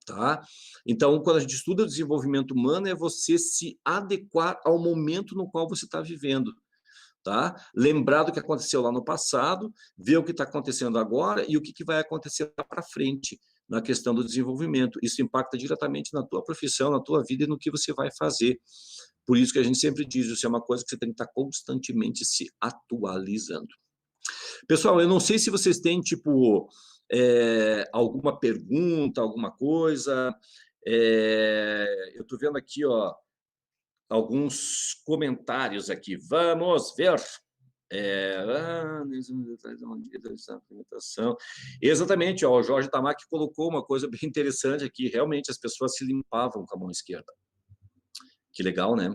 Tá? Então, quando a gente estuda o desenvolvimento humano, é você se adequar ao momento no qual você está vivendo. Tá? Lembrar do que aconteceu lá no passado, ver o que está acontecendo agora e o que vai acontecer para frente na questão do desenvolvimento. Isso impacta diretamente na tua profissão, na tua vida e no que você vai fazer. Por isso que a gente sempre diz, isso é uma coisa que você tem que estar constantemente se atualizando. Pessoal, eu não sei se vocês têm, tipo, alguma pergunta, alguma coisa. Eu estou vendo aqui, ó, alguns comentários aqui. Vamos ver. Exatamente, ó, o Jorge Tamaki colocou uma coisa bem interessante aqui. Realmente, as pessoas se limpavam com a mão esquerda. Que legal, né?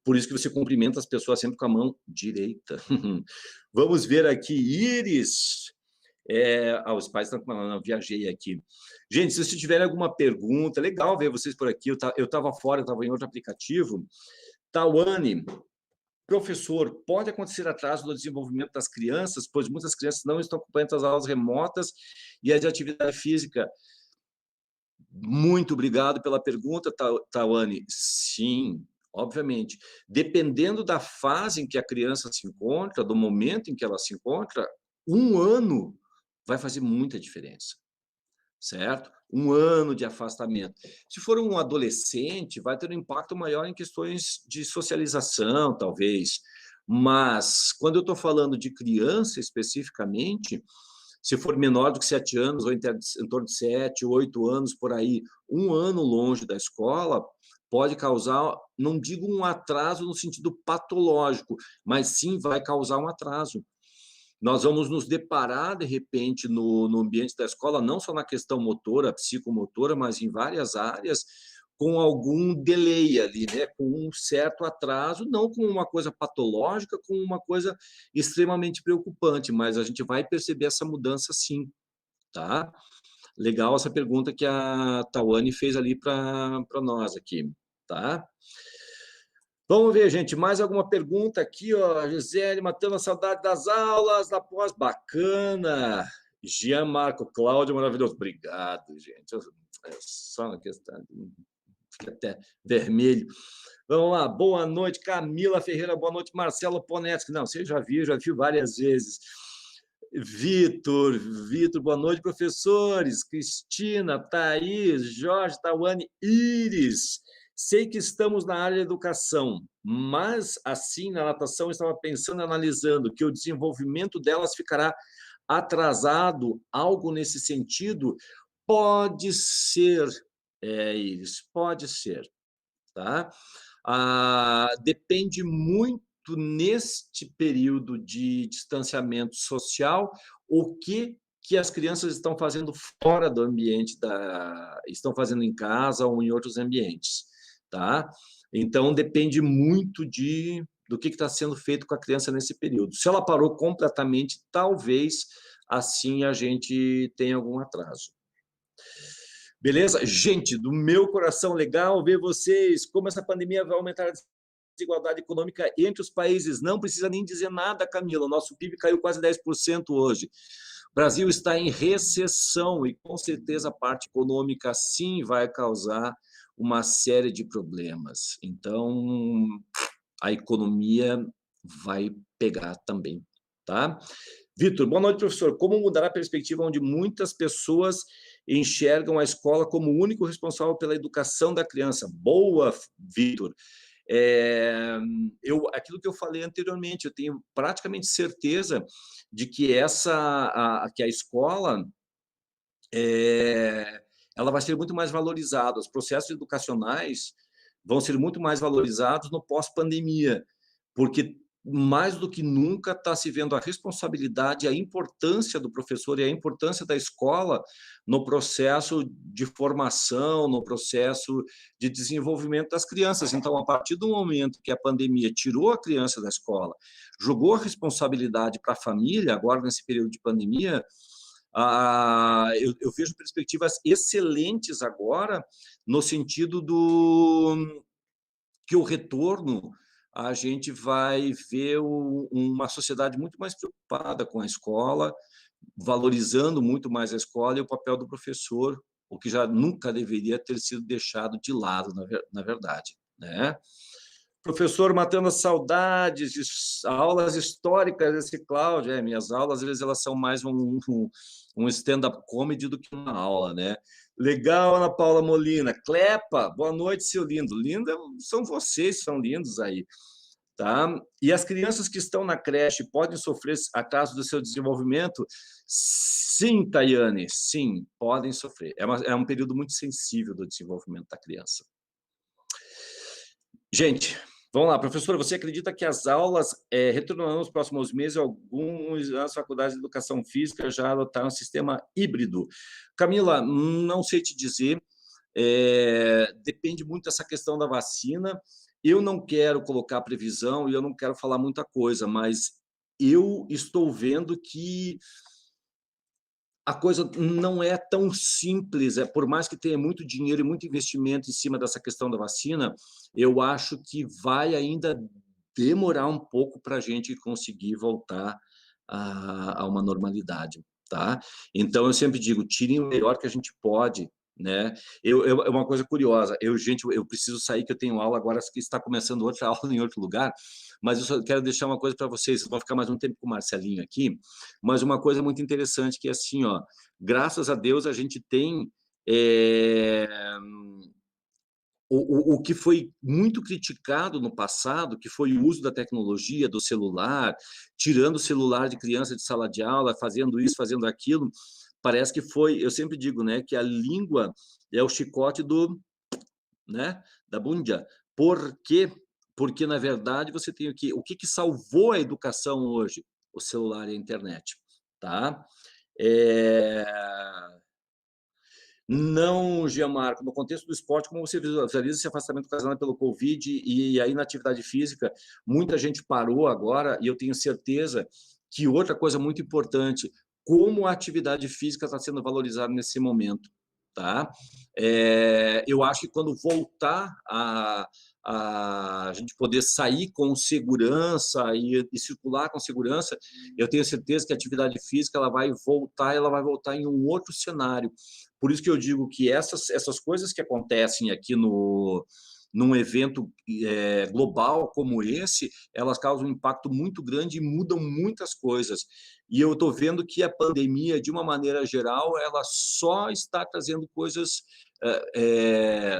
Por isso que você cumprimenta as pessoas sempre com a mão direita. Vamos ver aqui, Iris. Os pais estão falando, eu viajei aqui. Gente, se vocês tiverem alguma pergunta, legal ver vocês por aqui. Eu estava fora, eu estava em outro aplicativo. Tawane, professor, pode acontecer atraso no desenvolvimento das crianças, pois muitas crianças não estão acompanhando as aulas remotas e as de atividade física. Muito obrigado pela pergunta, Tawane. Sim, obviamente. Dependendo da fase em que a criança se encontra, do momento em que ela se encontra, 1 ano vai fazer muita diferença, certo? 1 ano de afastamento. Se for um adolescente, vai ter um impacto maior em questões de socialização, talvez. Mas, quando eu estou falando de criança especificamente, se for menor do que 7 anos, ou em torno de 7, 8 anos, por aí, 1 ano longe da escola, pode causar, não digo um atraso no sentido patológico, mas sim vai causar um atraso. Nós vamos nos deparar, de repente, no ambiente da escola, não só na questão motora, psicomotora, mas em várias áreas, com algum delay ali, né? Com um certo atraso, não com uma coisa patológica, com uma coisa extremamente preocupante, mas a gente vai perceber essa mudança sim, tá? Legal essa pergunta que a Tawane fez ali para nós aqui, tá? Vamos ver, gente, mais alguma pergunta aqui, ó. Gisele, matando a saudade das aulas da pós. Bacana. Jean Marco Cláudio, maravilhoso. Obrigado, gente. É só uma questão, fica até vermelho. Vamos lá, boa noite, Camila Ferreira, boa noite, Marcelo Ponetti. Não, você já viu várias vezes. Vitor, boa noite, professores. Cristina, Thaís, Jorge, Tawane, Iris. Sei que estamos na área de educação, mas, assim, na natação, eu estava pensando, analisando, que o desenvolvimento delas ficará atrasado, algo nesse sentido? Pode ser, Iris, pode ser, tá? Depende muito neste período de distanciamento social o que as crianças estão fazendo fora do ambiente estão fazendo em casa ou em outros ambientes, tá? Então depende muito do que está sendo feito com a criança nesse período. Se ela parou completamente, talvez assim a gente tenha algum atraso. Beleza? Gente, do meu coração, legal ver vocês. Como essa pandemia vai aumentar a desigualdade econômica entre os países. Não precisa nem dizer nada, Camila. Nosso PIB caiu quase 10% hoje. O Brasil está em recessão e, com certeza, a parte econômica, sim, vai causar uma série de problemas. Então, a economia vai pegar também, tá? Vitor, boa noite, professor. Como mudar a perspectiva onde muitas pessoas enxergam a escola como o único responsável pela educação da criança? Boa, Vitor. Aquilo que eu falei anteriormente, eu tenho praticamente certeza de que que a escola ela vai ser muito mais valorizada. Os processos educacionais vão ser muito mais valorizados no pós-pandemia, porque mais do que nunca está se vendo a responsabilidade, a importância do professor e a importância da escola no processo de formação, no processo de desenvolvimento das crianças. Então, a partir do momento que a pandemia tirou a criança da escola, jogou a responsabilidade para a família, agora nesse período de pandemia, eu vejo perspectivas excelentes agora, no sentido que o retorno, a gente vai ver uma sociedade muito mais preocupada com a escola, valorizando muito mais a escola e o papel do professor, o que já nunca deveria ter sido deixado de lado, na verdade, né? Professor, matando as saudades de aulas históricas desse Cláudio. Minhas aulas, às vezes, elas são mais um stand-up comedy do que uma aula, né? Legal, Ana Paula Molina. Clepa, boa noite, seu lindo. Linda são vocês, são lindos aí, tá? E as crianças que estão na creche podem sofrer atraso do seu desenvolvimento? Sim, Tayane, sim, podem sofrer. É um período muito sensível do desenvolvimento da criança. Gente, vamos lá, professora, você acredita que as aulas retornarão nos próximos meses? Algumas faculdades de educação física já adotaram um sistema híbrido. Camila, não sei te dizer, depende muito dessa questão da vacina. Eu não quero colocar previsão e eu não quero falar muita coisa, mas eu estou vendo que a coisa não é tão simples, por mais que tenha muito dinheiro e muito investimento em cima dessa questão da vacina, eu acho que vai ainda demorar um pouco para a gente conseguir voltar a uma normalidade, tá? Então, eu sempre digo, tirem o melhor que a gente pode, né? É uma coisa curiosa, gente, eu preciso sair, que eu tenho aula agora, que está começando outra aula em outro lugar, mas eu só quero deixar uma coisa para vocês vão ficar mais um tempo com o Marcelinho aqui, mas uma coisa muito interessante que é assim, ó, graças a Deus a gente tem o que foi muito criticado no passado, que foi o uso da tecnologia, do celular, tirando o celular de criança de sala de aula, fazendo isso, fazendo aquilo, parece que foi, eu sempre digo, né, que a língua é o chicote né, da Bundia. Por quê? Porque, na verdade, você tem o que salvou a educação hoje? O celular e a internet, tá? Eh, não, Gianmarco, no contexto do esporte, como você visualiza esse afastamento ocasionado pelo Covid e a inatividade física, muita gente parou agora, e eu tenho certeza que outra coisa muito importante, como a atividade física está sendo valorizada nesse momento, tá? Eu acho que quando voltar a gente poder sair com segurança e circular com segurança, eu tenho certeza que a atividade física ela vai voltar em um outro cenário. Por isso que eu digo que essas coisas que acontecem aqui num evento global como esse, elas causam um impacto muito grande e mudam muitas coisas. E eu estou vendo que a pandemia, de uma maneira geral, ela só está trazendo coisas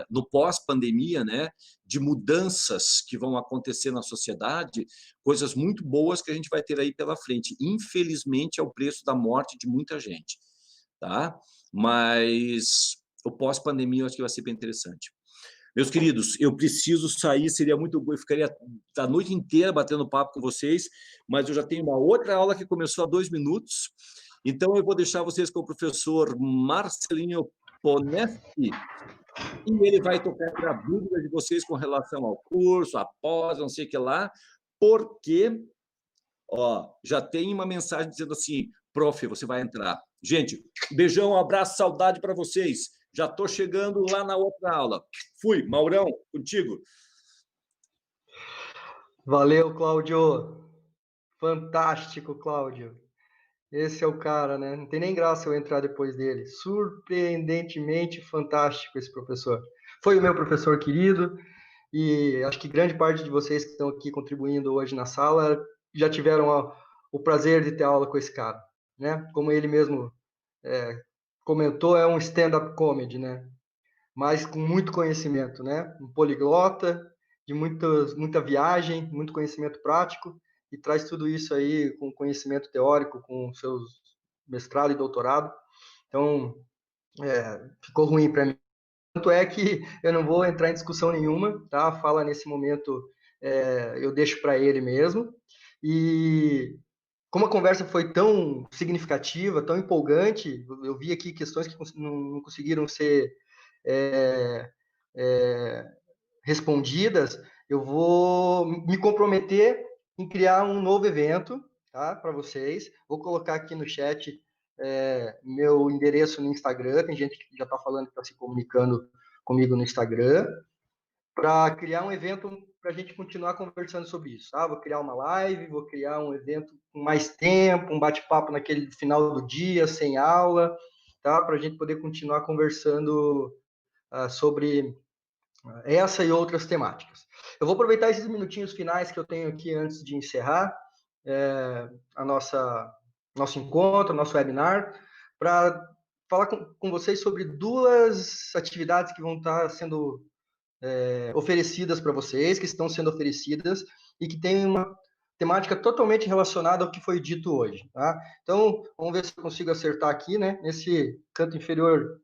no pós-pandemia, né, de mudanças que vão acontecer na sociedade, coisas muito boas que a gente vai ter aí pela frente. Infelizmente, é o preço da morte de muita gente, tá? Mas o pós-pandemia eu acho que vai ser bem interessante. Meus queridos, eu preciso sair, seria muito bom, eu ficaria a noite inteira batendo papo com vocês, mas eu já tenho uma outra aula que começou há 2 minutos, então eu vou deixar vocês com o professor Marcelinho Ponesti, e ele vai tocar a dúvida de vocês com relação ao curso, após, não sei o que lá, porque já tem uma mensagem dizendo assim, prof, você vai entrar. Gente, beijão, um abraço, saudade para vocês. Já estou chegando lá na outra aula. Fui, Maurão, contigo. Valeu, Cláudio. Fantástico, Cláudio. Esse é o cara, né? Não tem nem graça eu entrar depois dele. Surpreendentemente fantástico esse professor. Foi o meu professor querido e acho que grande parte de vocês que estão aqui contribuindo hoje na sala já tiveram o prazer de ter aula com esse cara, né? Como ele mesmo comentou, é um stand-up comedy, né? Mas com muito conhecimento, né? Um poliglota, de muita viagem, muito conhecimento prático, e traz tudo isso aí com conhecimento teórico, com seus mestrado e doutorado. Então, ficou ruim para mim. Tanto é que eu não vou entrar em discussão nenhuma, tá? A fala nesse momento eu deixo para ele mesmo. E como a conversa foi tão significativa, tão empolgante, eu vi aqui questões que não conseguiram ser é, é, respondidas, eu vou me comprometer em criar um novo evento, tá, para vocês. Vou colocar aqui no chat meu endereço no Instagram. Tem gente que já está falando que está se comunicando comigo no Instagram para criar um evento para a gente continuar conversando sobre isso. Tá? Vou criar uma live, vou criar um evento com mais tempo, um bate-papo naquele final do dia, sem aula, tá? Para a gente poder continuar conversando sobre essa e outras temáticas. Eu vou aproveitar esses minutinhos finais que eu tenho aqui antes de encerrar a nosso encontro, nosso webinar, para falar com vocês sobre 2 atividades que vão estar sendo oferecidas para vocês, que estão sendo oferecidas e que têm uma temática totalmente relacionada ao que foi dito hoje. Tá? Então, vamos ver se eu consigo acertar aqui, né? Nesse canto inferior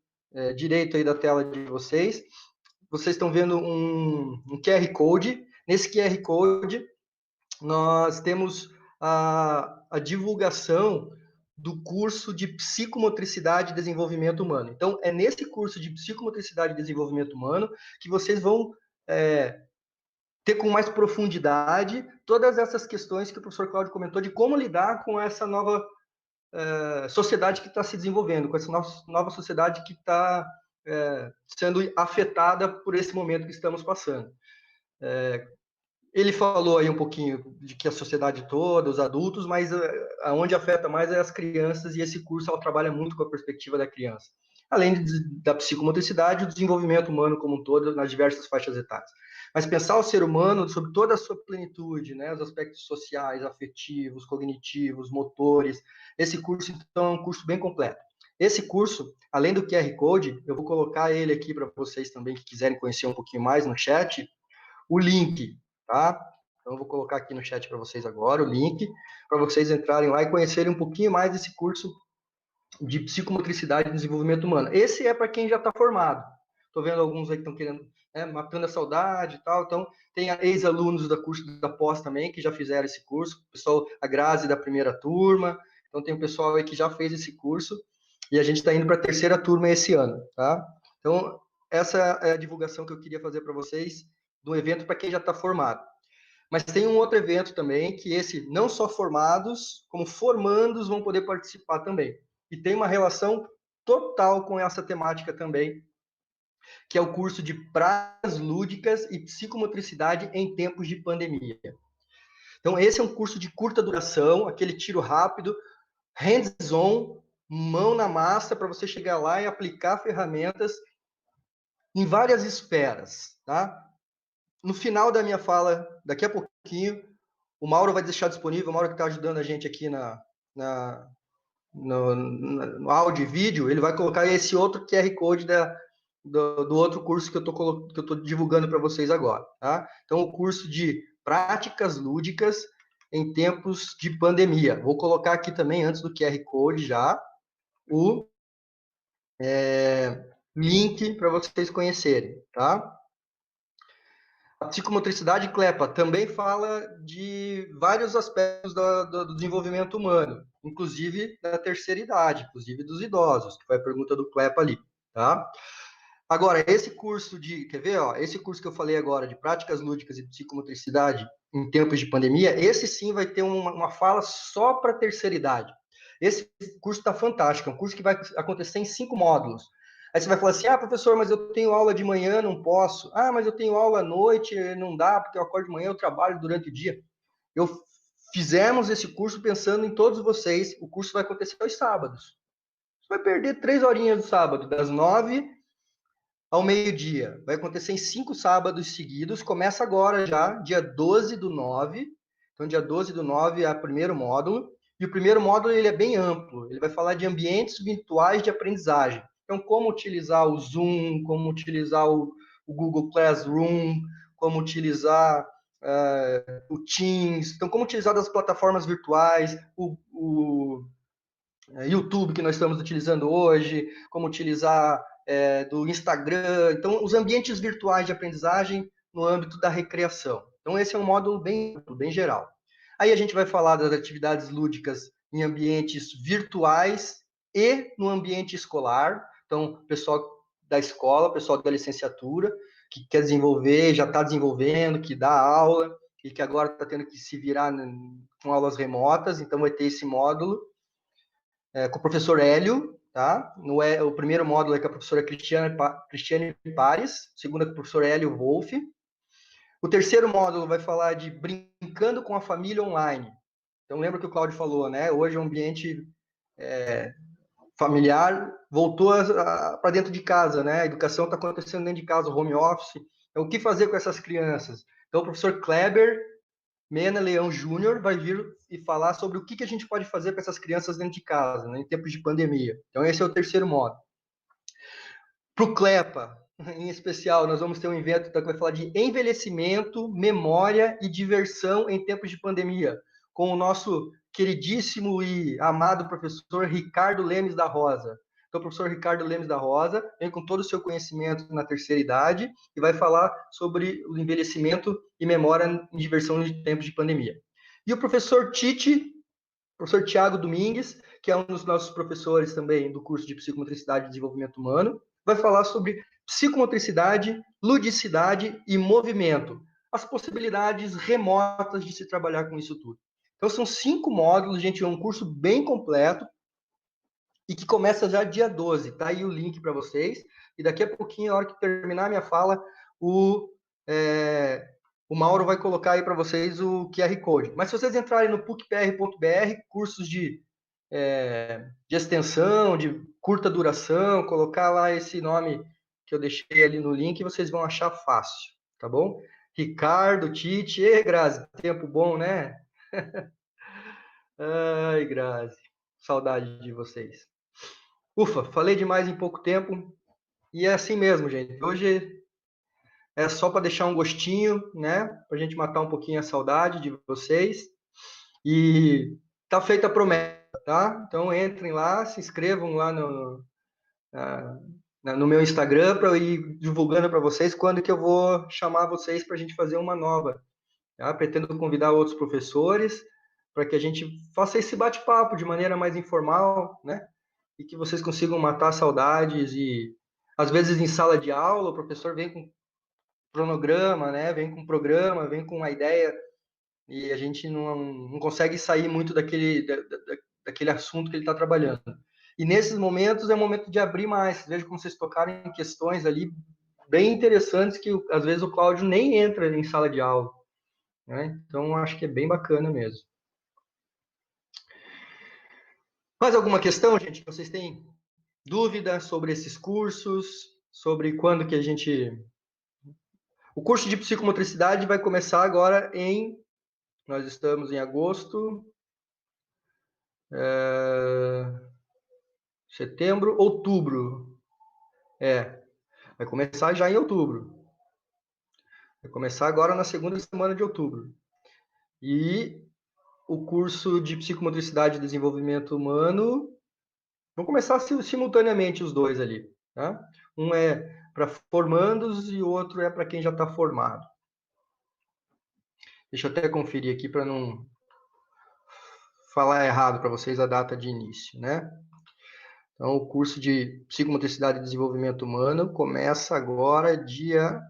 direito aí da tela de vocês. Vocês estão vendo um QR Code. Nesse QR Code, nós temos a divulgação do curso de Psicomotricidade e Desenvolvimento Humano. Então, é nesse curso de Psicomotricidade e Desenvolvimento Humano que vocês vão ter com mais profundidade todas essas questões que o professor Cláudio comentou de como lidar com essa nova sociedade que está se desenvolvendo, com essa nova sociedade que está sendo afetada por esse momento que estamos passando. Ele falou aí um pouquinho de que a sociedade toda, os adultos, mas aonde afeta mais é as crianças, e esse curso ela trabalha muito com a perspectiva da criança. Além da psicomotricidade, o desenvolvimento humano como um todo, nas diversas faixas etárias. Mas pensar o ser humano sobre toda a sua plenitude, né, os aspectos sociais, afetivos, cognitivos, motores. Esse curso, então, é um curso bem completo. Esse curso, além do QR Code, eu vou colocar ele aqui para vocês também que quiserem conhecer um pouquinho mais no chat, o link, tá? Então, eu vou colocar aqui no chat para vocês agora o link, para vocês entrarem lá e conhecerem um pouquinho mais desse curso de psicomotricidade e desenvolvimento humano. Esse é para quem já está formado. Estou vendo alguns aí que estão querendo né, Matando a Saudade e tal. Então, tem ex-alunos da curso da pós também, que já fizeram esse curso, o pessoal, a Grazi da primeira turma, então tem um pessoal aí que já fez esse curso, e a gente está indo para a terceira turma esse ano, tá? Então, essa é a divulgação que eu queria fazer para vocês, do evento para quem já está formado. Mas tem um outro evento também, que esse, não só formados, como formandos vão poder participar também. E tem uma relação total com essa temática também, que é o curso de práticas lúdicas e psicomotricidade em tempos de pandemia. Então, esse é um curso de curta duração, aquele tiro rápido, hands-on, mão na massa, para você chegar lá e aplicar ferramentas em várias esferas, tá? No final da minha fala, daqui a pouquinho, o Mauro vai deixar disponível, o Mauro que está ajudando a gente aqui no áudio e vídeo, ele vai colocar esse outro QR Code do outro curso que eu estou divulgando para vocês agora. Tá? Então, o curso de práticas lúdicas em tempos de pandemia. Vou colocar aqui também, antes do QR Code já, o link para vocês conhecerem. Tá? A psicomotricidade CLEPA também fala de vários aspectos do desenvolvimento humano, inclusive da terceira idade, inclusive dos idosos, que foi a pergunta do CLEPA ali, tá? Agora, esse curso quer ver, ó, esse curso que eu falei agora, de práticas lúdicas e psicomotricidade em tempos de pandemia, esse sim vai ter uma fala só para a terceira idade. Esse curso está fantástico, é um curso que vai acontecer em 5 módulos. Aí você vai falar assim, professor, mas eu tenho aula de manhã, não posso. Mas eu tenho aula à noite, não dá, porque eu acordo de manhã, eu trabalho durante o dia. Fizemos esse curso pensando em todos vocês, o curso vai acontecer aos sábados. Você vai perder 3 horinhas do sábado, das 9 ao meio-dia. Vai acontecer em 5 sábados seguidos, começa agora já, dia 12/9. Então, dia 12/9 é o primeiro módulo. E o primeiro módulo ele é bem amplo. Ele vai falar de ambientes virtuais de aprendizagem. Então, como utilizar o Zoom, como utilizar o Google Classroom, como utilizar o Teams. Então, como utilizar as plataformas virtuais, o YouTube que nós estamos utilizando hoje, como utilizar do Instagram. Então, os ambientes virtuais de aprendizagem no âmbito da recreação. Então, esse é um módulo bem geral. Aí a gente vai falar das atividades lúdicas em ambientes virtuais e no ambiente escolar. Então, pessoal da escola, pessoal da licenciatura, que quer desenvolver, já está desenvolvendo, que dá aula, e que agora está tendo que se virar com aulas remotas, então vai ter esse módulo com o professor Hélio, tá? O primeiro módulo é com a professora Cristiane Pares, o segundo é com o professor Hélio Wolff. O terceiro módulo vai falar de brincando com a família online. Então, lembra que o Cláudio falou, né? Hoje o ambiente familiar voltou para dentro de casa, né? A educação está acontecendo dentro de casa, o home office. Então, o que fazer com essas crianças? Então, o professor Kleber Mena Leão Júnior vai vir e falar sobre o que a gente pode fazer para essas crianças dentro de casa, né, em tempos de pandemia. Então, esse é o terceiro módulo. Para o CLEPA, em especial, nós vamos ter um evento que vai falar de envelhecimento, memória e diversão em tempos de pandemia, com o nosso queridíssimo e amado professor Ricardo Lemes da Rosa. Então, o professor Ricardo Lemes da Rosa vem com todo o seu conhecimento na terceira idade e vai falar sobre o envelhecimento e memória em diversão em tempos de pandemia. E o professor professor Tiago Domingues, que é um dos nossos professores também do curso de Psicomotricidade e Desenvolvimento Humano, vai falar sobre psicomotricidade, ludicidade e movimento, as possibilidades remotas de se trabalhar com isso tudo. Então, são 5 módulos, gente, é um curso bem completo e que começa já dia 12. Tá aí o link para vocês. E daqui a pouquinho, a hora que terminar a minha fala, o Mauro vai colocar aí para vocês o QR Code. Mas se vocês entrarem no pucpr.br, cursos de extensão, de curta duração, colocar lá esse nome que eu deixei ali no link, vocês vão achar fácil, tá bom? Ricardo, Tite, Grazi, tempo bom, né? Ai, Grazi, saudade de vocês. Ufa, falei demais em pouco tempo, e é assim mesmo, gente. Hoje é só para deixar um gostinho, né? Para a gente matar um pouquinho a saudade de vocês. E tá feita a promessa, tá? Então entrem lá, se inscrevam lá no meu Instagram para eu ir divulgando para vocês quando que eu vou chamar vocês para a gente fazer uma nova. Tá? Pretendo convidar outros professores para que a gente faça esse bate-papo de maneira mais informal, né? E que vocês consigam matar saudades e às vezes em sala de aula o professor vem com cronograma, né? Vem com programa, vem com uma ideia e a gente não consegue sair muito daquele assunto que ele está trabalhando. E nesses momentos é o momento de abrir mais. Veja como vocês tocaram em questões ali bem interessantes que às vezes o Cláudio nem entra em sala de aula, né? Então acho que é bem bacana mesmo. Mais alguma questão, gente, que vocês têm dúvida sobre esses cursos, sobre quando que a gente... O curso de psicomotricidade vai começar agora nós estamos em agosto, setembro, outubro. Vai começar já em outubro. Vai começar agora na segunda semana de outubro. E o curso de psicomotricidade e desenvolvimento humano vão começar simultaneamente os dois ali, tá? Um é para formandos e o outro é para quem já está formado. Deixa eu até conferir aqui para não falar errado para vocês a data de início, né? Então, o curso de psicomotricidade e desenvolvimento humano começa agora, deixa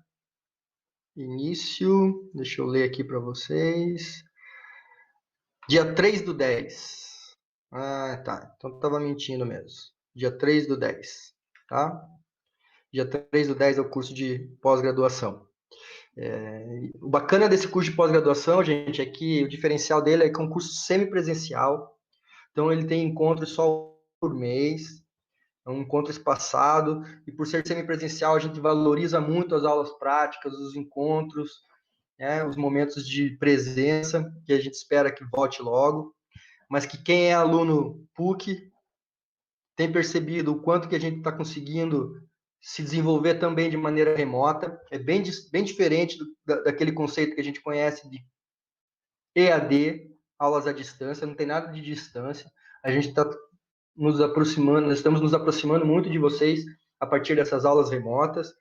eu ler aqui para vocês, dia 3/10. Ah, tá, então estava mentindo mesmo. Dia 3/10, tá? Dia 3/10 é o curso de pós-graduação. O bacana desse curso de pós-graduação, gente, é que o diferencial dele é que é um curso semipresencial, então ele tem encontros só por mês, é um encontro espaçado, e por ser semipresencial, a gente valoriza muito as aulas práticas, os encontros, né, os momentos de presença, que a gente espera que volte logo, mas que quem é aluno PUC tem percebido o quanto que a gente está conseguindo se desenvolver também de maneira remota, é bem diferente daquele conceito que a gente conhece de EAD, aulas à distância, não tem nada de distância, a gente está nos aproximando, nós estamos nos aproximando muito de vocês a partir dessas aulas remotas.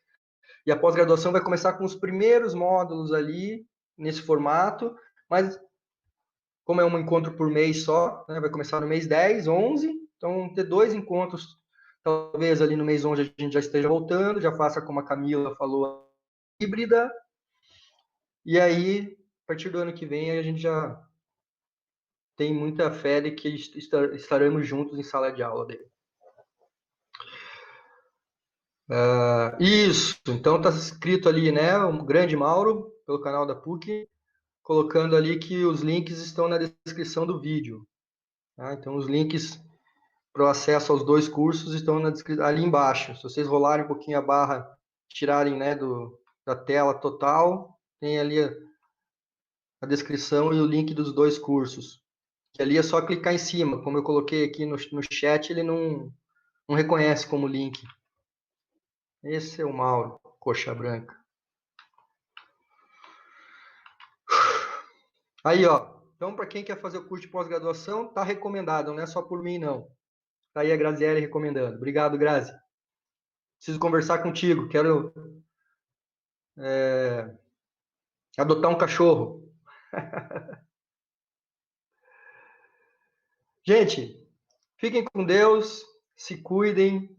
E a pós-graduação vai começar com os primeiros módulos ali, nesse formato, mas como é um encontro por mês só, né, vai começar no mês 10, 11, então ter 2 encontros, talvez ali no mês 11 a gente já esteja voltando, já faça como a Camila falou, híbrida, e aí, a partir do ano que vem, a gente já tem muita fé de que estaremos juntos em sala de aula dele. Isso, então está escrito ali, né, o grande Mauro, pelo canal da PUC, colocando ali que os links estão na descrição do vídeo. Tá? Então, os links para o acesso aos 2 cursos estão ali embaixo. Se vocês rolarem um pouquinho a barra, tirarem, né, da tela total, tem ali a descrição e o link dos 2 cursos. Que ali é só clicar em cima. Como eu coloquei aqui no chat, ele não reconhece como link. Esse é o Mauro, coxa branca. Aí, ó. Então, para quem quer fazer o curso de pós-graduação, tá recomendado, não é só por mim, não. Tá aí a Graziele recomendando. Obrigado, Grazi. Preciso conversar contigo. Quero adotar um cachorro. Gente, fiquem com Deus, se cuidem.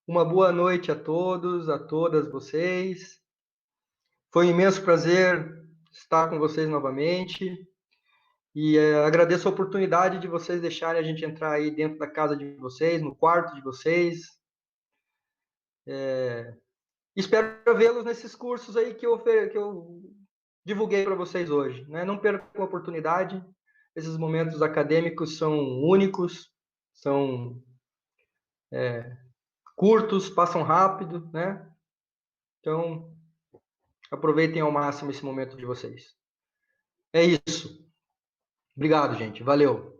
Uma boa noite a todos, a todas vocês. Foi um imenso prazer estar com vocês novamente. E agradeço a oportunidade de vocês deixarem a gente entrar aí dentro da casa de vocês, no quarto de vocês. Espero vê-los nesses cursos aí que eu divulguei para vocês hoje. Né? Não percam a oportunidade. Esses momentos acadêmicos são únicos, são curtos, passam rápido, né? Então, aproveitem ao máximo esse momento de vocês. É isso. Obrigado, gente. Valeu.